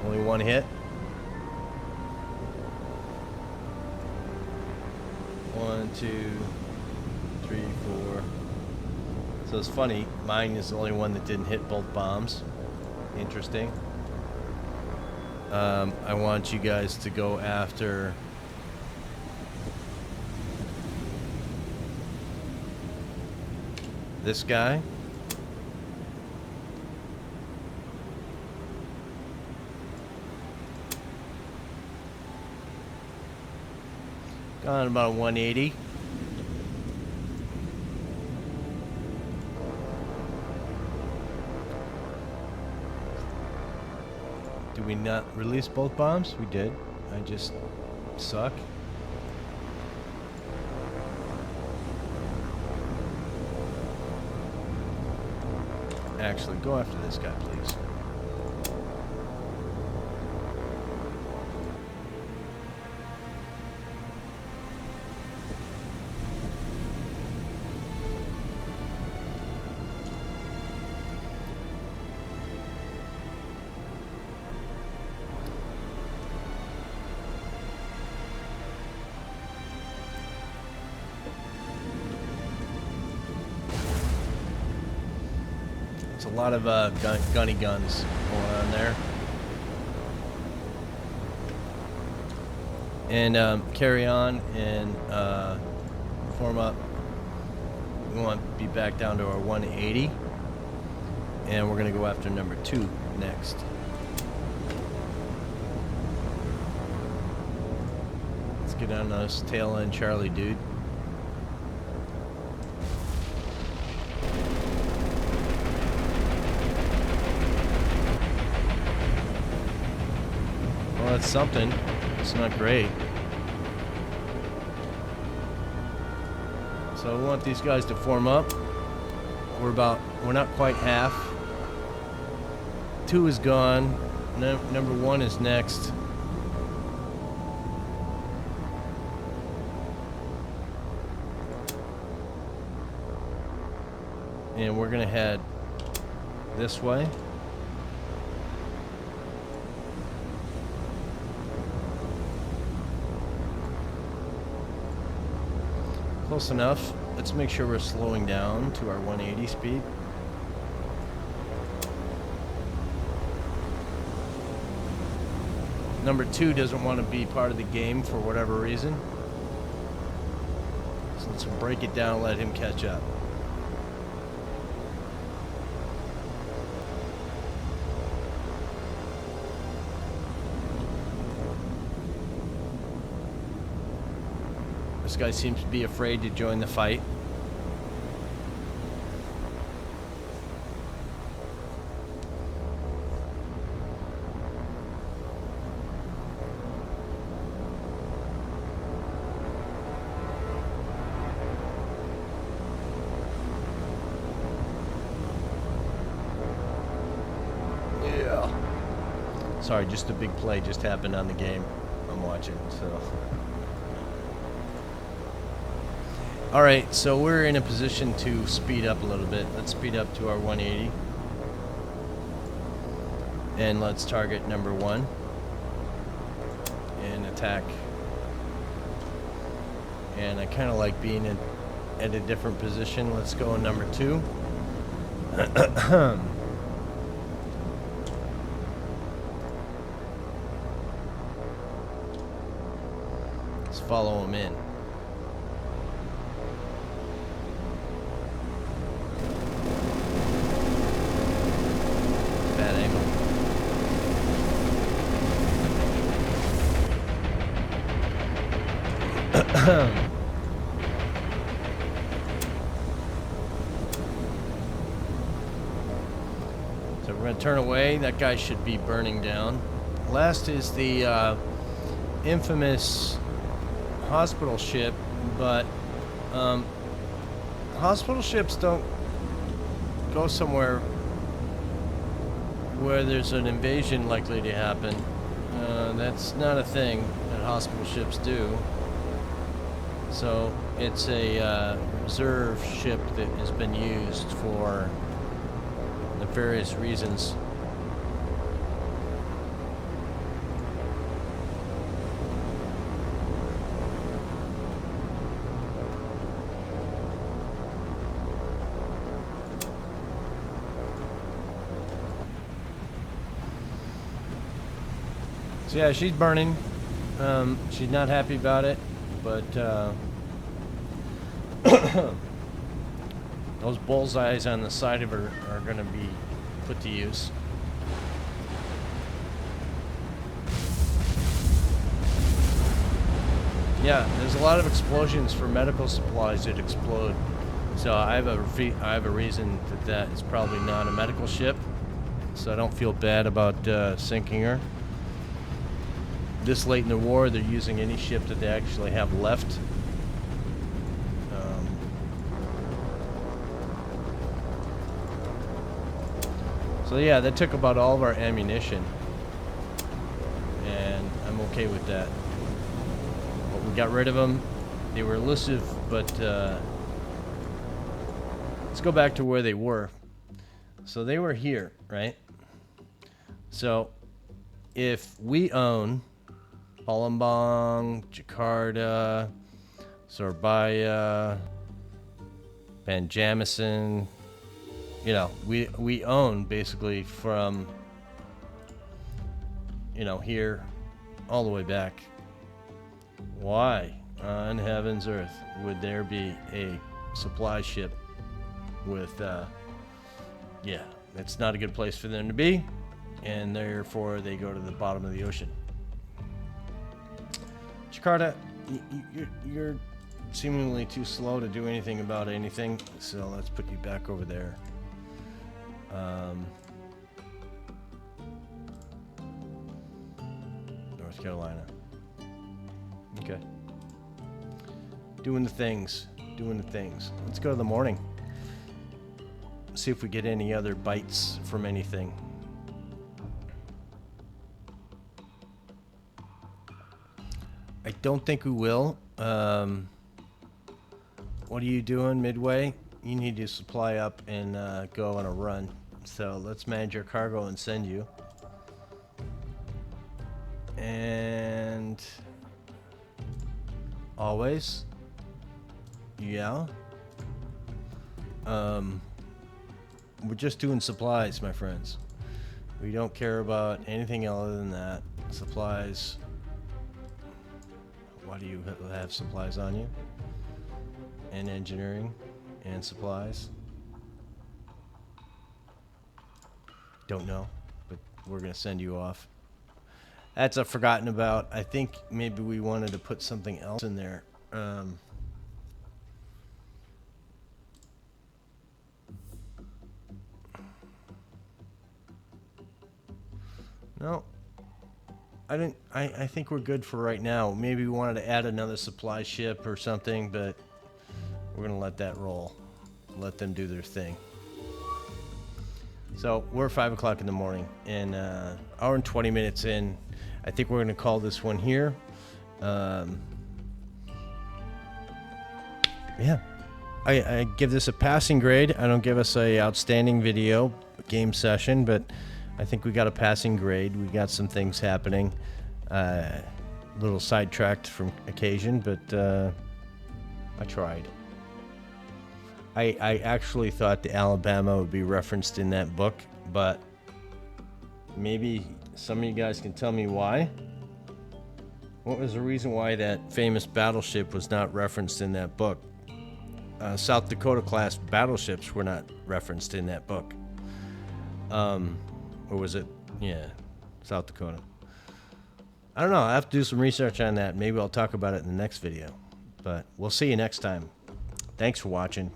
Only one hit. 1, 2, 3, 4. So it's funny, mine is the only one that didn't hit both bombs. Interesting. I want you guys to go after this guy. Gone about 180. Did we not release both bombs? We did. I just suck. Actually, go after this guy, please. It's a lot of gunny guns going on there. And carry on and form up. We want to be back down to our 180. And we're going to go after number 2 next. Let's get on this tail end Charlie, dude. Well, that's something. It's not great. So we want these guys to form up. We're not quite half. 2 is gone. Number 1 is next. And we're gonna head this way. Close enough. Let's make sure we're slowing down to our 180 speed. Number 2 doesn't want to be part of the game for whatever reason. So let's break it down and let him catch up. This guy seems to be afraid to join the fight. Yeah. Sorry, just a big play just happened on the game I'm watching, so. Alright, so we're in a position to speed up a little bit. Let's speed up to our 180. And let's target number 1 and attack. And I kind of like being at a different position. Let's go on number 2. Let's follow him in. Bad angle. So we're going to turn away. That guy should be burning down. Last is the infamous hospital ship, but hospital ships don't go somewhere where there's an invasion likely to happen. That's not a thing that hospital ships do. So it's a reserve ship that has been used for nefarious reasons. So yeah, she's burning. She's not happy about it, but those bullseyes on the side of her are going to be put to use. Yeah, there's a lot of explosions for medical supplies that explode. So I have a reason that is probably not a medical ship. So I don't feel bad about sinking her. This late in the war, they're using any ship that they actually have left. So yeah, that took about all of our ammunition, and I'm okay with that. But we got rid of them. They were elusive, but let's go back to where they were. So they were here, right? So if we own Palembang, Jakarta, Surabaya, Banjarmasin, you know, we own basically from, you know, here all the way back. Why on heaven's earth would there be a supply ship with, yeah, it's not a good place for them to be, and therefore they go to the bottom of the ocean. Jakarta, you're seemingly too slow to do anything about anything, so let's put you back over there. North Carolina. Okay. Doing the things. Let's go to the morning. See if we get any other bites from anything. I don't think we will. What are you doing, Midway? You need to supply up and go on a run. So let's manage your cargo and send you. And always, yeah. We're just doing supplies, my friends. We don't care about anything other than that. Supplies. Why do you have supplies on you? And engineering and supplies. Don't know, but we're gonna send you off. That's a forgotten about. I think maybe we wanted to put something else in there. No, I didn't. I think we're good for right now. Maybe we wanted to add another supply ship or something, but we're gonna let that roll. Let them do their thing. So we're 5 o'clock in the morning, and hour and 20 minutes in. I think we're gonna call this one here. Yeah, I give this a passing grade. I don't give us a outstanding video game session, but I think we got a passing grade. We got some things happening. Little sidetracked from occasion, but I tried. I actually thought the Alabama would be referenced in that book, but maybe some of you guys can tell me why. What was the reason why that famous battleship was not referenced in that book? South Dakota class battleships were not referenced in that book. Or was it? Yeah, South Dakota. I don't know. I have to do some research on that. Maybe I'll talk about it in the next video. But we'll see you next time. Thanks for watching.